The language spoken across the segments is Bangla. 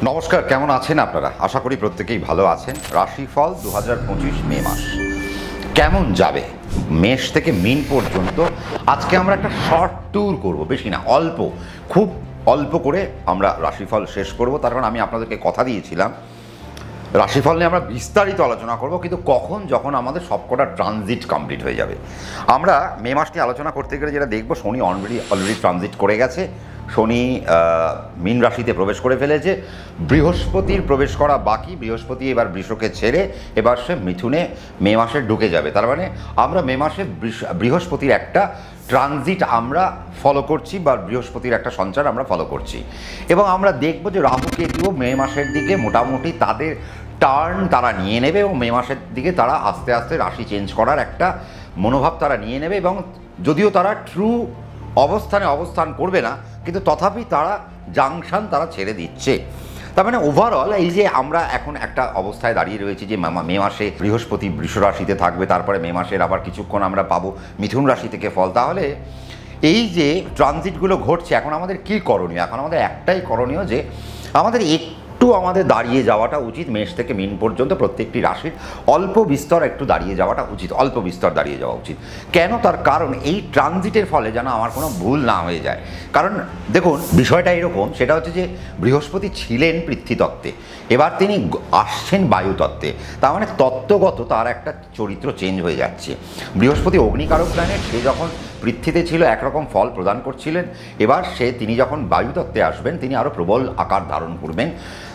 নমস্কার, কেমন আছেন আপনারা? আশা করি প্রত্যেকেই ভালো আছেন। রাশিফল 2025 মে মাস কেমন যাবে মেষ থেকে মিন পর্যন্ত আজকে আমরা একটা শর্ট ট্যুর করব, বেশি না, খুব অল্প করে আমরা রাশিফল শেষ করব। তার কারণ আমি আপনাদেরকে কথা দিয়েছিলাম রাশিফল নিয়ে আমরা বিস্তারিত আলোচনা করব, কিন্তু কখন, যখন আমাদের সবকটা ট্রানজিট কমপ্লিট হয়ে যাবে। আমরা মে মাসটি আলোচনা করতে গেলে যেটা দেখব, শনি অলরেডি ট্রানজিট করে গেছে। শনি মীন রাশিতে প্রবেশ করে ফেলেছে। বৃহস্পতির প্রবেশ করা বাকি। বৃহস্পতি এবার বৃষকে ছেড়ে এবার সে মিথুনে মে মাসে ঢুকে যাবে। তার মানে আমরা মে মাসে বৃহস্পতির একটা ট্রানজিট আমরা ফলো করছি, বা বৃহস্পতির একটা সঞ্চার আমরা ফলো করছি। এবং আমরা দেখব যে রাহু কেতুও মে মাসের দিকে মোটামুটি তাদের টার্ন তারা নিয়ে নেবে, এবং মে মাসের দিকে তারা আস্তে আস্তে রাশি চেঞ্জ করার একটা মনোভাব তারা নিয়ে নেবে। এবং যদিও তারা ট্রু অবস্থান করবে না, কিন্তু তথাপি তারা জাংশন তারা ছেড়ে দিচ্ছে। তার মানে ওভারঅল এই যে আমরা এখন একটা অবস্থায় দাঁড়িয়ে রয়েছি যে মে মাসে বৃহস্পতি বৃষ রাশিতে থাকবে, তারপরে মে মাসের আবার কিছুক্ষণ আমরা পাবো মিথুন রাশি থেকে ফল। তাহলে এই যে ট্রানজিটগুলো ঘটছে, এখন আমাদের কী করণীয়? এখন আমাদের একটাই করণীয় যে আমাদের আমাদের দাঁড়িয়ে যাওয়াটা উচিত। মেষ থেকে মিন পর্যন্ত প্রত্যেকটি রাশির অল্প বিস্তর একটু দাঁড়িয়ে যাওয়াটা উচিত, অল্প বিস্তর দাঁড়িয়ে যাওয়া উচিত। কেন? তার কারণ এই ট্রানজিটের ফলে যেন আমার কোনো ভুল না হয়ে যায়। কারণ দেখুন, বিষয়টা এরকম, সেটা হচ্ছে যে বৃহস্পতি ছিলেন পৃথ্বীতত্ত্বে, এবার তিনি আসছেন বায়ুতত্ত্বে। তার মানে তত্ত্বগত তার একটা চরিত্র চেঞ্জ হয়ে যাচ্ছে। বৃহস্পতি অগ্নিকারক প্ল্যানেট, সে যখন পৃথ্বীতে ছিল একরকম ফল প্রদান করছিলেন, এবার তিনি যখন বায়ুতত্ত্বে আসবেন তিনি আরও প্রবল আকার ধারণ করবেন।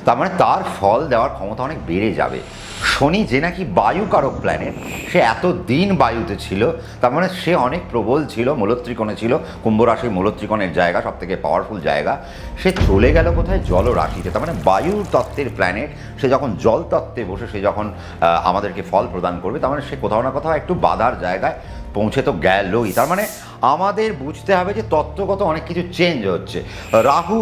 তার মানে তার ফল দেওয়ার ক্ষমতা অনেক বেড়ে যাবে। শনি যে নাকি বায়ুকারক প্ল্যানেট, সে এতদিন বায়ুতে ছিল, তার মানে সে অনেক প্রবল ছিল, মূলত্রিকোণে ছিল। কুম্ভ রাশির মূলত্রিকোণের জায়গা, সবথেকে পাওয়ারফুল জায়গা। সে চলে গেল কোথায়? জল রাশিতে। তার মানে বায়ু তত্ত্বের প্ল্যানেট, সে যখন জল তত্ত্বে বসে সে যখন আমাদেরকে ফল প্রদান করবে, তার মানে সে কোথাও না কোথাও একটু বাধার জায়গায় পৌঁছে তো গেলই। তার মানে আমাদের বুঝতে হবে যে তত্ত্বগত অনেক কিছু চেঞ্জ হচ্ছে। রাহু,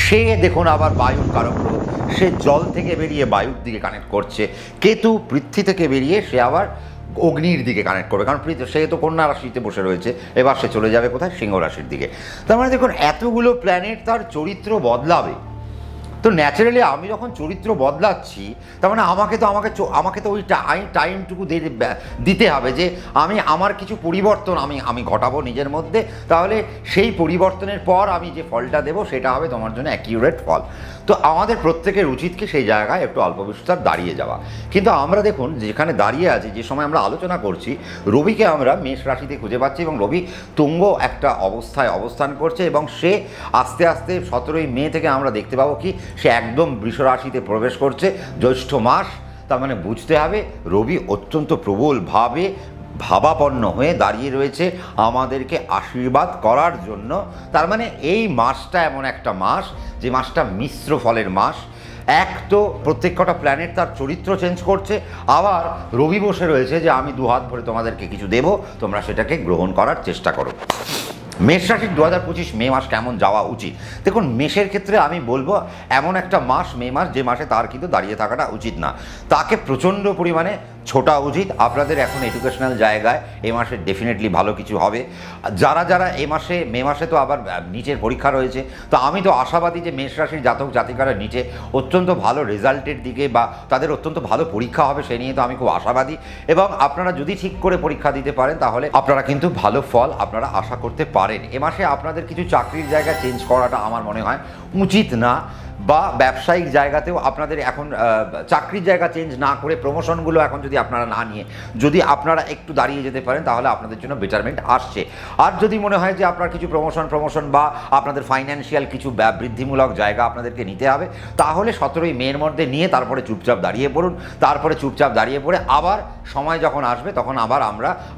সে দেখুন আবার বায়ুর কারক গ্রহ, সে জল থেকে বেরিয়ে বায়ুর দিকে কানেক্ট করছে। কেতু পৃথ্বী থেকে বেরিয়ে সে আবার অগ্নির দিকে কানেক্ট করবে, কারণ সে তো কন্যা রাশিতে বসে রয়েছে, এবার সে চলে যাবে কোথায়? সিংহ রাশির দিকে। তার মানে দেখুন, এতগুলো প্ল্যানেট তার চরিত্র বদলাবে। তো ন্যাচারালি আমি যখন চরিত্র বদলাচ্ছি, তার মানে আমাকে তো ওই টাইমটুকু দিতে হবে যে আমি আমার কিছু পরিবর্তন আমি ঘটাবো নিজের মধ্যে। তাহলে সেই পরিবর্তনের পর আমি যে ফলটা দেবো সেটা হবে তোমার জন্য অ্যাকিউরেট ফল। তো আমাদের প্রত্যেকের উচিত কি সেই জায়গায় একটু অল্প বিস্তর দাঁড়িয়ে যাওয়া। কিন্তু আমরা দেখুন যেখানে দাঁড়িয়ে আছি, যে সময় আমরা আলোচনা করছি, রবিকে আমরা মেষ রাশিতে খুঁজে পাচ্ছি, এবং রবি তুঙ্গ একটা অবস্থায় অবস্থান করছে, এবং সে আস্তে আস্তে 17ই মে থেকে আমরা দেখতে পাবো কি সে একদম বৃষ রাশিতে প্রবেশ করছে, জ্যৈষ্ঠ মাস। তার মানে বুঝতে হবে রবি অত্যন্ত প্রবলভাবে ভাবাপন্ন হয়ে দাঁড়িয়ে রয়েছে আমাদেরকে আশীর্বাদ করার জন্য। তার মানে এই মাসটা এমন একটা মাস, যে মাসটা মিশ্র ফলের মাস। এক তো প্রত্যেক কটা প্ল্যানেট তার চরিত্র চেঞ্জ করছে, আবার রবি বসে রয়েছে যে আমি দুহাত ভরে তোমাদেরকে কিছু দেব, তোমরা সেটাকে গ্রহণ করার চেষ্টা করো। মেষ রাশির 2025 মে মাস কেমন যাওয়া উচিত? দেখুন, মেষের ক্ষেত্রে আমি বলবো এমন একটা মাস মে মাস, যে মাসে তার কিন্তু দাঁড়িয়ে থাকাটা উচিত না, তাকে প্রচণ্ড পরিমাণে ছোটা উচিত। আপনাদের এখন এডুকেশনাল জায়গায় এ মাসে ডেফিনেটলি ভালো কিছু হবে। যারা এ মাসে মে মাসে তো আবার নিচের পরীক্ষা রয়েছে, তো আমি তো আশাবাদী যে মেষ রাশির জাতক জাতিকারা নিচে অত্যন্ত ভালো রেজাল্টের দিকে, বা তাদের অত্যন্ত ভালো পরীক্ষা হবে সে নিয়ে তো আমি খুব আশাবাদী। এবং আপনারা যদি ঠিক করে পরীক্ষা দিতে পারেন, তাহলে আপনারা কিন্তু ভালো ফল আপনারা আশা করতে পারেন। এ মাসে আপনাদের কিছু চাকরির জায়গা চেঞ্জ করাটা আমার মনে হয় উচিত না, বা ব্যবসায়িক জায়গাতেও আপনাদের এখন চাকরির জায়গা চেঞ্জ না করে প্রমোশনগুলো এখন যদি আপনারা না নিয়ে যদি আপনারা একটু দাঁড়িয়ে যেতে পারেন, তাহলে আপনাদের জন্য বেটারমেন্ট আসছে। আর যদি মনে হয় যে আপনার কিছু প্রমোশন বা আপনাদের ফাইন্যান্সিয়াল কিছু বৃদ্ধিমূলক জায়গা আপনাদেরকে নিতে হবে, তাহলে 17ই মের মধ্যে নিয়ে তারপরে চুপচাপ দাঁড়িয়ে পড়ুন। তারপরে চুপচাপ দাঁড়িয়ে পড়ে আবার সময় যখন আসবে, তখন আবার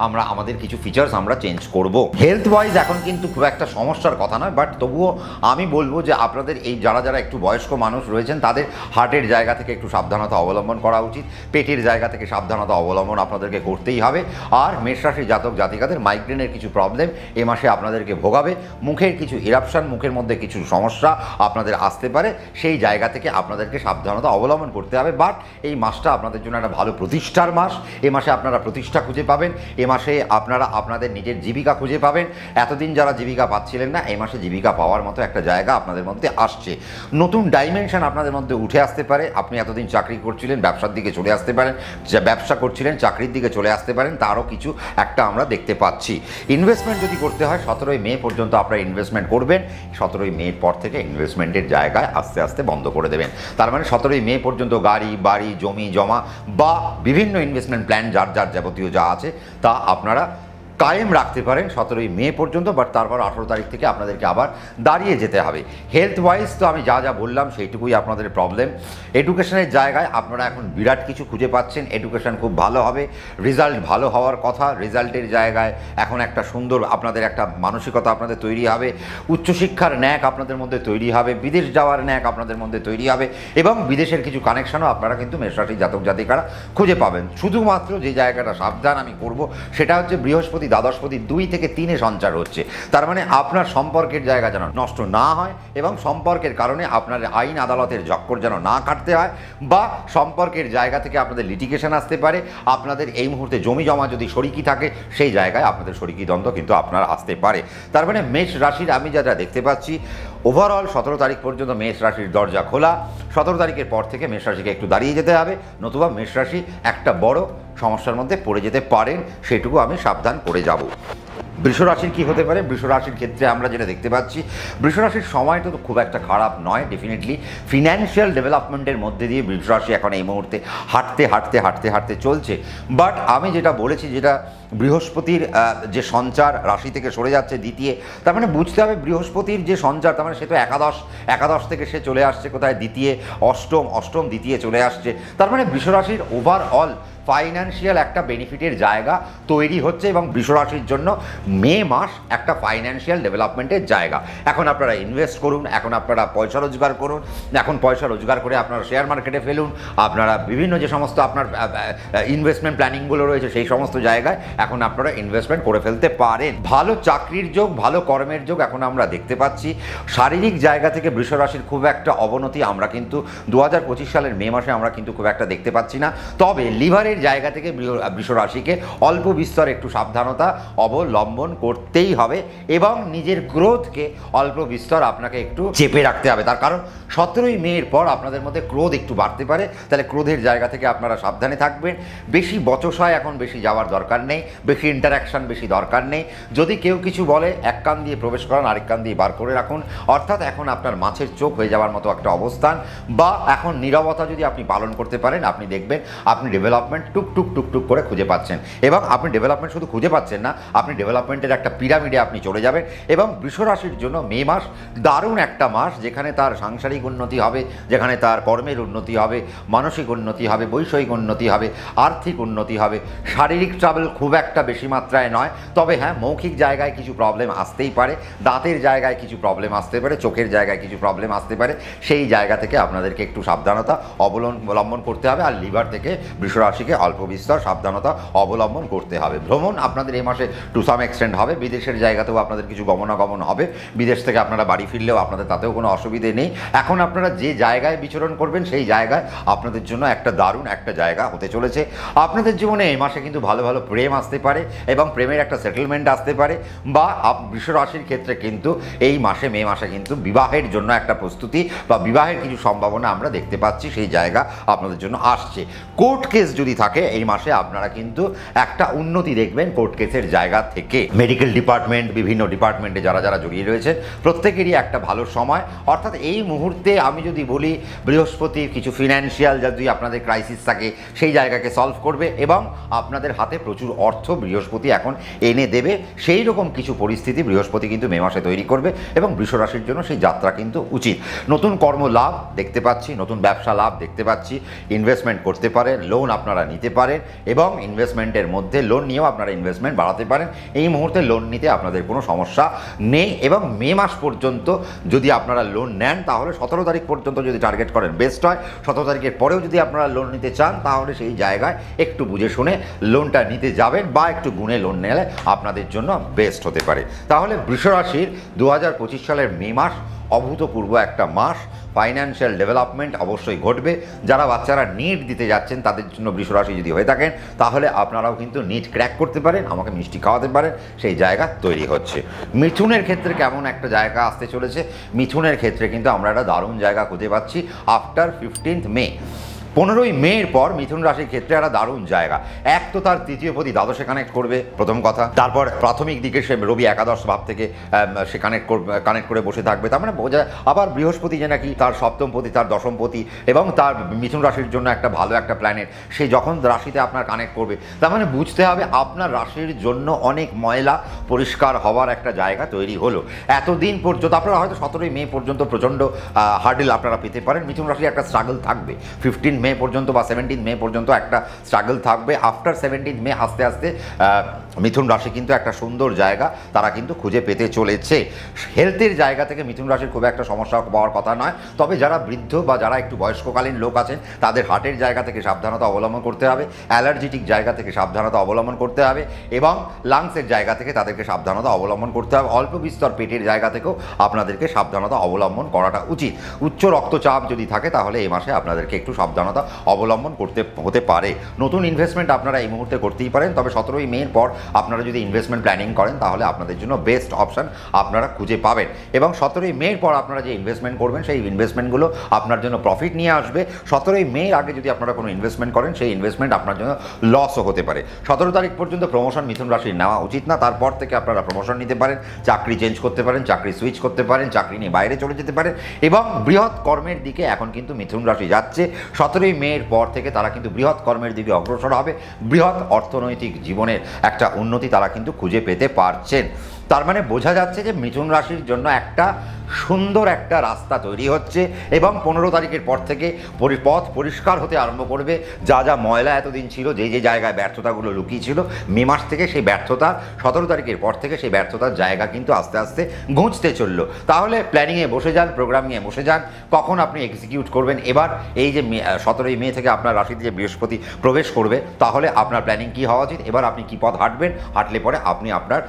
আমরা আমাদের কিছু ফিচার্স আমরা চেঞ্জ করব। হেলথ ওয়াইজ এখন কিন্তু খুব একটা সমস্যার কথা নয়, বাট তবুও আমি বলবো যে আপনাদের এই যারা একটু বয়স্ক মানুষ রয়েছেন, তাদের হার্টের জায়গা থেকে একটু সাবধানতা অবলম্বন করা উচিত। পেটের জায়গা থেকে সাবধানতা অবলম্বন আপনাদেরকে করতেই হবে। আর মেষ রাশির জাতক জাতিকাদের মাইগ্রেনের কিছু প্রবলেম এ মাসে আপনাদেরকে ভোগাবে। মুখের কিছু ইরাপশন, মুখের মধ্যে কিছু সমস্যা আপনাদের আসতে পারে, সেই জায়গা থেকে আপনাদেরকে সাবধানতা অবলম্বন করতে হবে। বাট এই মাসটা আপনাদের জন্য একটা ভালো প্রতিষ্ঠার মাস। এ মাসে আপনারা প্রতিষ্ঠা খুঁজে পাবেন, এ মাসে আপনারা আপনাদের নিজের জীবিকা খুঁজে পাবেন। এতদিন যারা জীবিকা পাচ্ছিলেন না, এই মাসে জীবিকা পাওয়ার মতো একটা জায়গা আপনাদের মধ্যে আসছে। নতুন নতুন ডাইমেনশন আপনাদের মধ্যে উঠে আসতে পারে। আপনি এতদিন চাকরি করছিলেন, ব্যবসার দিকে চলে আসতে পারেন, যে ব্যবসা করছিলেন চাকরির দিকে চলে আসতে পারেন, তারও কিছু একটা আমরা দেখতে পাচ্ছি। ইনভেস্টমেন্ট যদি করতে হয় 17ই মে পর্যন্ত আপনারা ইনভেস্টমেন্ট করবেন। 17ই মের পর থেকে ইনভেস্টমেন্টের জায়গায় আস্তে আস্তে বন্ধ করে দেবেন। তার মানে 17ই মে পর্যন্ত গাড়ি বাড়ি জমি জমা বা বিভিন্ন ইনভেস্টমেন্ট প্ল্যান যার যার যাবতীয় যা আছে তা আপনারা কায়েম রাখতে পারেন 17ই মে পর্যন্ত। বাট তারপর 18 তারিখ থেকে আপনাদেরকে আবার দাঁড়িয়ে যেতে হবে। হেলথ ওয়াইজ তো আমি যা যা বললাম সেইটুকুই আপনাদের প্রবলেম। এডুকেশনের জায়গায় আপনারা এখন বিরাট কিছু খুঁজে পাচ্ছেন। এডুকেশন খুব ভালো হবে, রেজাল্ট ভালো হওয়ার কথা। রেজাল্টের জায়গায় এখন একটা সুন্দর আপনাদের একটা মানসিকতা আপনাদের তৈরি হবে। উচ্চশিক্ষার ন্যাক আপনাদের মধ্যে তৈরি হবে, বিদেশ যাওয়ার ন্যাক আপনাদের মধ্যে তৈরি হবে এবং বিদেশের কিছু কানেকশনও আপনারা কিন্তু মেষ রাশির জাতক জাতিকারা খুঁজে পাবেন। শুধুমাত্র যে জায়গাটা সাবধান আমি করব সেটা হচ্ছে বৃহস্পতি দ্বাদশপতি 2 থেকে 3-এ সঞ্চার হচ্ছে। তার মানে আপনার সম্পর্কের জায়গা যেন নষ্ট না হয় এবং সম্পর্কের কারণে আপনার আইন আদালতের চক্কর যেন না কাটতে হয় বা সম্পর্কের জায়গা থেকে আপনাদের লিটিগেশন আসতে পারে। আপনাদের এই মুহূর্তে জমি জমা যদি শরিকি থাকে সেই জায়গায় আপনাদের শরিকি দ্বন্দ্ব কিন্তু আপনার আসতে পারে। তার মানে মেষ রাশির আমি যা দেখতে পাচ্ছি ওভারঅল 17 তারিখ পর্যন্ত মেষ রাশির দরজা খোলা। 17 তারিখের পর থেকে মেষ রাশিকে একটু দাঁড়িয়ে যেতে হবে, নতুবা মেষ রাশি একটা বড় সমস্যার মধ্যে পড়ে যেতে পারেন, সেটুকু আমি সাবধান করে যাব। বৃষ রাশির কী হতে পারে? বৃষ রাশির ক্ষেত্রে আমরা যেটা দেখতে পাচ্ছি, বৃষ রাশির সময়টা তো খুব একটা খারাপ নয়। ডেফিনেটলি ফিনান্সিয়াল ডেভেলপমেন্টের মধ্যে দিয়ে বৃষ রাশি এখন এই মুহূর্তে হাঁটতে চলছে। বাট আমি যেটা বলেছি, যেটা বৃহস্পতির যে সঞ্চার রাশি থেকে সরে যাচ্ছে দ্বিতীয়, তার মানে বুঝতে হবে বৃহস্পতির যে সঞ্চার, তার মানে সে তো একাদশ থেকে সে চলে আসছে কোথায় দ্বিতীয়, অষ্টম দ্বিতীয় চলে আসছে। তার মানে বৃষ রাশির ওভারঅল ফাইন্যান্সিয়াল একটা বেনিফিটের জায়গা তৈরি হচ্ছে এবং বৃষ রাশির জন্য মে মাস একটা ফাইন্যান্সিয়াল ডেভেলপমেন্টের জায়গা। এখন আপনারা ইনভেস্ট করুন, এখন আপনারা পয়সা রোজগার করুন, এখন পয়সা রোজগার করে আপনারা শেয়ার মার্কেটে ফেলুন, আপনারা বিভিন্ন যে সমস্ত আপনার ইনভেস্টমেন্ট প্ল্যানিংগুলো রয়েছে সেই সমস্ত জায়গায় এখন আপনারা ইনভেস্টমেন্ট করে ফেলতে পারেন। ভালো চাকরির যোগ, ভালো কর্মের যোগ এখন আমরা দেখতে পাচ্ছি। শারীরিক জায়গা থেকে বৃষ রাশির খুব একটা অবনতি আমরা কিন্তু 2025 সালের মে মাসে আমরা কিন্তু খুব একটা দেখতে পাচ্ছি না। তবে লিভারের জায়গা থেকে বৃষ রাশিকে অল্প বিস্তর একটু সাবধানতা অবলম্বন করতেই হবে এবং নিজের ক্রোধকে অল্প বিস্তর আপনাকে একটু চেপে রাখতে হবে। তার কারণ 17ই মের পর আপনাদের মধ্যে ক্রোধ একটু বাড়তে পারে, তাহলে ক্রোধের জায়গা থেকে আপনারা সাবধানে থাকবেন। বেশি বচসায় এখন বেশি যাওয়ার দরকার নেই, বেশি ইন্টারাকশন বেশি দরকার নেই। যদি কেউ কিছু বলে এক কান দিয়ে প্রবেশ করান, আরেক কান দিয়ে বার করে রাখুন। অর্থাৎ এখন আপনার মাছের চোখ হয়ে যাওয়ার মতো একটা অবস্থান, বা এখন নীরবতা যদি আপনি পালন করতে পারেন, আপনি দেখবেন আপনি ডেভেলপমেন্ট টুক করে খুঁজে পাচ্ছেন। এবং আপনি ডেভেলপমেন্ট শুধু খুঁজে পাচ্ছেন না, আপনি ডেভেলপমেন্টের একটা পিরামিডে আপনি চলে যাবেন। এবং বৃষ রাশির জন্য মে মাস দারুণ একটা মাস, যেখানে তার সাংসারিক উন্নতি হবে, যেখানে তার কর্মের উন্নতি হবে, মানসিক উন্নতি হবে, বৈষয়িক উন্নতি হবে, আর্থিক উন্নতি হবে। শারীরিক ট্রাবল খুব একটা বেশি মাত্রায় নয়, তবে হ্যাঁ মৌখিক জায়গায় কিছু প্রবলেম আসতেই পারে, দাঁতের জায়গায় কিছু প্রবলেম আসতে পারে, চোখের জায়গায় কিছু প্রবলেম আসতে পারে। সেই জায়গা থেকে আপনাদেরকে একটু সাবধানতা অবলম্বন করতে হবে। আর লিভার থেকে বৃষ রাশিকে অল্প বিস্তর সাবধানতা অবলম্বন করতে হবে। ভ্রমণ আপনাদের এই মাসে টু সাম এক্সটেন্ট হবে, বিদেশের জায়গাতেও আপনাদের কিছু গমনাগমন হবে। বিদেশ থেকে আপনারা বাড়ি ফিরলেও আপনাদের তাতেও কোনো অসুবিধে নেই। এখন আপনারা যে জায়গায় বিচরণ করবেন সেই জায়গায় আপনাদের জন্য একটা দারুণ একটা জায়গা হতে চলেছে। আপনাদের জীবনে এই মাসে কিন্তু ভালো ভালো প্রেম আসতে পারে এবং প্রেমের একটা সেটেলমেন্ট আসতে পারে, বা বৃষ রাশির ক্ষেত্রে কিন্তু এই মাসে মে মাসে কিন্তু বিবাহের জন্য একটা প্রস্তুতি বা বিবাহের কিছু সম্ভাবনা আমরা দেখতে পাচ্ছি, সেই জায়গা আপনাদের জন্য আসছে। কোর্ট কেস যদি থাকে এই মাসে আপনারা কিন্তু একটা উন্নতি দেখবেন কোর্ট কেসের জায়গা থেকে। মেডিকেল ডিপার্টমেন্ট, বিভিন্ন ডিপার্টমেন্টে যারা যারা জড়িয়ে রয়েছেন প্রত্যেকেরই একটা ভালো সময়। অর্থাৎ এই মুহূর্তে আমি যদি বলি বৃহস্পতি কিছু ফিনান্সিয়াল যদি আপনাদের ক্রাইসিস থাকে সেই জায়গাকে সলভ করবে এবং আপনাদের হাতে প্রচুর অর্থ বৃহস্পতি এখন এনে দেবে। সেই রকম কিছু পরিস্থিতি বৃহস্পতি কিন্তু মে মাসে তৈরি করবে এবং বৃষ রাশির জন্য সেই যাত্রা কিন্তু উচিত। নতুন কর্ম লাভ দেখতে পাচ্ছি, নতুন ব্যবসা লাভ দেখতে পাচ্ছি, ইনভেস্টমেন্ট করতে পারেন, লোন আপনারা নিতে পারেন এবং ইনভেস্টমেন্টের মধ্যে লোন নিয়েও আপনারা ইনভেস্টমেন্ট বাড়াতে পারেন। এই মুহূর্তে লোন নিতে আপনাদের কোনো সমস্যা নেই এবং মে মাস পর্যন্ত যদি আপনারা লোন নেন তাহলে 17 তারিখ পর্যন্ত যদি টার্গেট করেন বেস্ট হয়। 17 তারিখের পরেও যদি আপনারা লোন নিতে চান তাহলে সেই জায়গায় একটু বুঝে শুনে লোনটা নিতে যাবেন বা একটু গুণে লোন নিলে আপনাদের জন্য বেস্ট হতে পারে। তাহলে বৃষ রাশির 2025 সালের মে মাস অভূতপূর্ব একটা মাস। ফাইন্যান্সিয়াল ডেভেলপমেন্ট অবশ্যই ঘটবে। যারা বাচ্চারা নিট দিতে যাচ্ছেন তাদের জন্য বৃষরাশি যদি হয়ে থাকেন তাহলে আপনারাও কিন্তু নিট ক্র্যাক করতে পারেন, আমাকে মিষ্টি খাওয়াতে পারেন, সেই জায়গা তৈরি হচ্ছে। মিথুনের ক্ষেত্রে কেমন একটা জায়গা আসতে চলেছে? মিথুনের ক্ষেত্রে কিন্তু আমরা একটা দারুণ জায়গা খুঁজে পাচ্ছি আফটার 15th মে। 15ই মের পর মিথুন রাশির ক্ষেত্রে একটা দারুণ জায়গা। এক তো তার তৃতীয় পতি দ্বাদশে কানেক্ট করবে, প্রথম কথা। তারপর প্রাথমিক দিকে সে রবি একাদশ ভাব থেকে সে কানেক্ট করে বসে থাকবে। তার মানে বোঝা, আবার বৃহস্পতি যে নাকি তার সপ্তম পতি, তার দশম পতি এবং তার মিথুন রাশির জন্য একটা ভালো একটা প্ল্যানেট, সে যখন রাশিতে আপনার কানেক্ট করবে তার মানে বুঝতে হবে আপনার রাশির জন্য অনেক ময়লা পরিষ্কার হওয়ার একটা জায়গা তৈরি হলো। এতদিন পর্যন্ত আপনারা হয়তো 17ই মে পর্যন্ত প্রচণ্ড হার্ডেল আপনারা পেতে পারেন। মিথুন রাশির একটা স্ট্রাগল থাকবে 15 মে পর্যন্ত বা 17 মে পর্যন্ত একটা স্ট্রাগল থাকবে। আফটার 17 মে আস্তে আস্তে মিথুন রাশি কিন্তু একটা সুন্দর জায়গা তারা কিন্তু খুঁজে পেতে চলেছে। হেলথের জায়গা থেকে মিথুন রাশির খুব একটা সমস্যা পাওয়ার কথা নয়, তবে যারা বৃদ্ধ বা যারা একটু বয়স্ককালীন লোক আছেন তাদের হার্টের জায়গা থেকে সাবধানতা অবলম্বন করতে হবে, অ্যালার্জিটিক জায়গা থেকে সাবধানতা অবলম্বন করতে হবে এবং লাংসের জায়গা থেকে তাদেরকে সাবধানতা অবলম্বন করতে হবে। অল্প বিস্তর পেটের জায়গা থেকেও আপনাদেরকে সাবধানতা অবলম্বন করাটা উচিত। উচ্চ রক্তচাপ যদি থাকে তাহলে এই মাসে আপনাদেরকে একটু সাবধানতা অবলম্বন করতে হতে পারে। নতুন ইনভেস্টমেন্ট আপনারা এই মুহূর্তে করতেই পারেন, তবে 17ই মের পর আপনারা যদি ইনভেস্টমেন্ট প্ল্যানিং করেন তাহলে আপনাদের জন্য বেস্ট অপশান আপনারা খুঁজে পাবেন এবং 17ই মের পর আপনারা যে ইনভেস্টমেন্ট করবেন সেই ইনভেস্টমেন্টগুলো আপনার জন্য প্রফিট নিয়ে আসবে। 17ই মের আগে যদি আপনারা কোনো ইনভেস্টমেন্ট করেন সেই ইনভেস্টমেন্ট আপনার জন্য লসও হতে পারে। 17 তারিখ পর্যন্ত প্রমোশন মিথুন রাশির নেওয়া উচিত না, তারপর থেকে আপনারা প্রমোশন নিতে পারেন, চাকরি চেঞ্জ করতে পারেন, চাকরি সুইচ করতে পারেন, চাকরি নিয়ে বাইরে চলে যেতে পারেন এবং বৃহৎ কর্মের দিকে এখন কিন্তু মিথুন রাশি যাচ্ছে। 17ই মের পর থেকে তারা কিন্তু বৃহৎ কর্মের দিকে অগ্রসর হবে, বৃহৎ অর্থনৈতিক জীবনের একটা উন্নতি তারা কিন্তু খুঁজে পেতে পারছেন। তার মানে বোঝা যাচ্ছে যে মিথুন রাশির জন্য একটা সুন্দর একটা রাস্তা তৈরি হচ্ছে এবং 15 তারিখের পর থেকে পথ পরিষ্কার হতে আরম্ভ করবে। যা যা ময়লা এতদিন ছিল, যে যে জায়গায় ব্যর্থতাগুলো লুকিয়ে ছিল, মে মাস থেকে সেই ব্যর্থতা 17 তারিখের পর থেকে সেই ব্যর্থতার জায়গা কিন্তু আস্তে আস্তে ঘুঁচতে চললো। তাহলে প্ল্যানিংয়ে বসে যান, প্রোগ্রামিংয়ে বসে যান, কখন আপনি এক্সিকিউট করবেন। এবার এই যে 17ই মে থেকে আপনার রাশিতে যে বৃহস্পতি প্রবেশ করবে তাহলে আপনার প্ল্যানিং কী হওয়া উচিত, এবার আপনি কী পথ হাঁটবেন, হাঁটলে পরে আপনি আপনার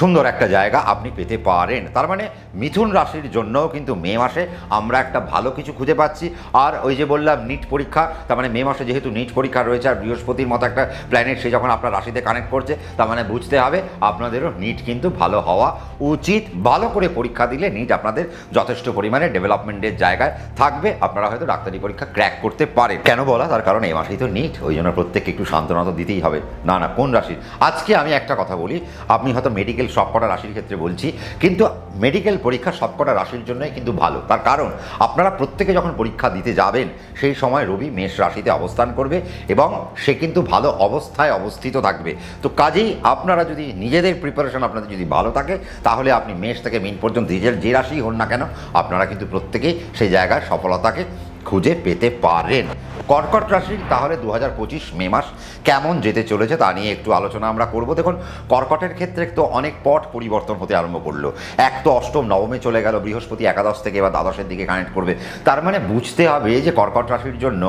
সুন্দর একটা জায়গা আপনি পেতে পারেন। তার মানে মিথুন রাশির জন্যও কিন্তু মে মাসে আমরা একটা ভালো কিছু খুঁজে পাচ্ছি। আর ওই যে বললাম নিট পরীক্ষা, তার মানে মে মাসে যেহেতু নিট পরীক্ষা রয়েছে আর বৃহস্পতির মতো একটা প্ল্যানেট সে যখন আপনার রাশিতে কানেক্ট করছে, তার মানে বুঝতে হবে আপনাদেরও নিট কিন্তু ভালো হওয়া উচিত। ভালো করে পরীক্ষা দিলে নিট আপনাদের যথেষ্ট পরিমাণে ডেভেলপমেন্টের জায়গায় থাকবে, আপনারা হয়তো ডাক্তারি পরীক্ষা ক্র্যাক করতে পারেন। কেন বলা, তার কারণ এই মাসেই তো নিট, ওই জন্য প্রত্যেককে একটু সান্ত্বনা তো দিতেই হবে। না না, কোন রাশির? আজকে আমি একটা কথা বলি, আপনি হয়তো মেডিকেল সবকটা রাশির ক্ষেত্রে বলছি, কিন্তু মেডিকেল পরীক্ষা সবকটা রাশির জন্যই কিন্তু ভালো। তার কারণ আপনারা প্রত্যেকে যখন পরীক্ষা দিতে যাবেন সেই সময় রবি মেষ রাশিতে অবস্থান করবে এবং সে কিন্তু ভালো অবস্থায় অবস্থিত থাকবে। তো কাজেই আপনারা যদি নিজেদের প্রিপারেশন আপনাদের যদি ভালো থাকে তাহলে আপনি মেষ থেকে মিন পর্যন্ত যে রাশি হন না কেন আপনারা কিন্তু প্রত্যেকেই সেই জায়গায় সফলতাকে খুঁজে পেতে পারেন। কর্কট রাশি তাহলে 2025 মে মাস কেমন যেতে চলেছে তা নিয়ে একটু আলোচনা আমরা করব। দেখুন, কর্কটের ক্ষেত্রে তো অনেক পট পরিবর্তন হতে আরম্ভ করলো। এক তো অষ্টম নবমে চলে গেল, বৃহস্পতি একাদশ থেকে এবার দ্বাদশের দিকে কানেক্ট করবে। তার মানে বুঝতে হবে যে কর্কট রাশির জন্য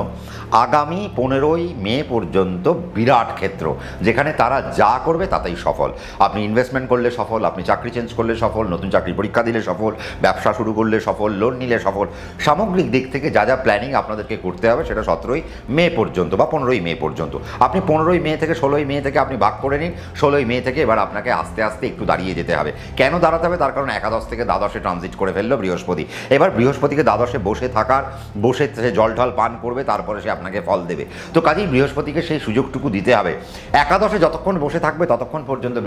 আগামী 15ই মে পর্যন্ত বিরাট ক্ষেত্র, যেখানে তারা যা করবে তাতেই সফল। আপনি ইনভেস্টমেন্ট করলে সফল, আপনি চাকরি চেঞ্জ করলে সফল, নতুন চাকরি পরীক্ষা দিলে সফল, ব্যবসা শুরু করলে সফল, লোন নিলে সফল। সামগ্রিক দিক থেকে যা যা প্ল্যানিং আপনাদেরকে করতে হবে সেটা 17ই মে পর্যন্ত বা 15ই মে পর্যন্ত। আপনি 15ই মে থেকে 16ই মে থেকে আপনি ভাগ করে নিন। 16ই মে থেকে এবার আপনাকে আস্তে আস্তে একটু দাঁড়িয়ে যেতে হবে। কেন দাঁড়াতে হবে? তার কারণ একাদশ থেকে দ্বাদশে ট্রানজিট করে ফেললো বৃহস্পতি। এবার বৃহস্পতিকে দ্বাদশে বসে সে জল ঢল পান করবে, তারপরে সে আপনাকে ফল দেবে। তো কাজেই বৃহস্পতিকে সেই সুযোগটুকু দিতে হবে। একাদশে যতক্ষণ বসে থাকবে ততক্ষণ পর্যন্ত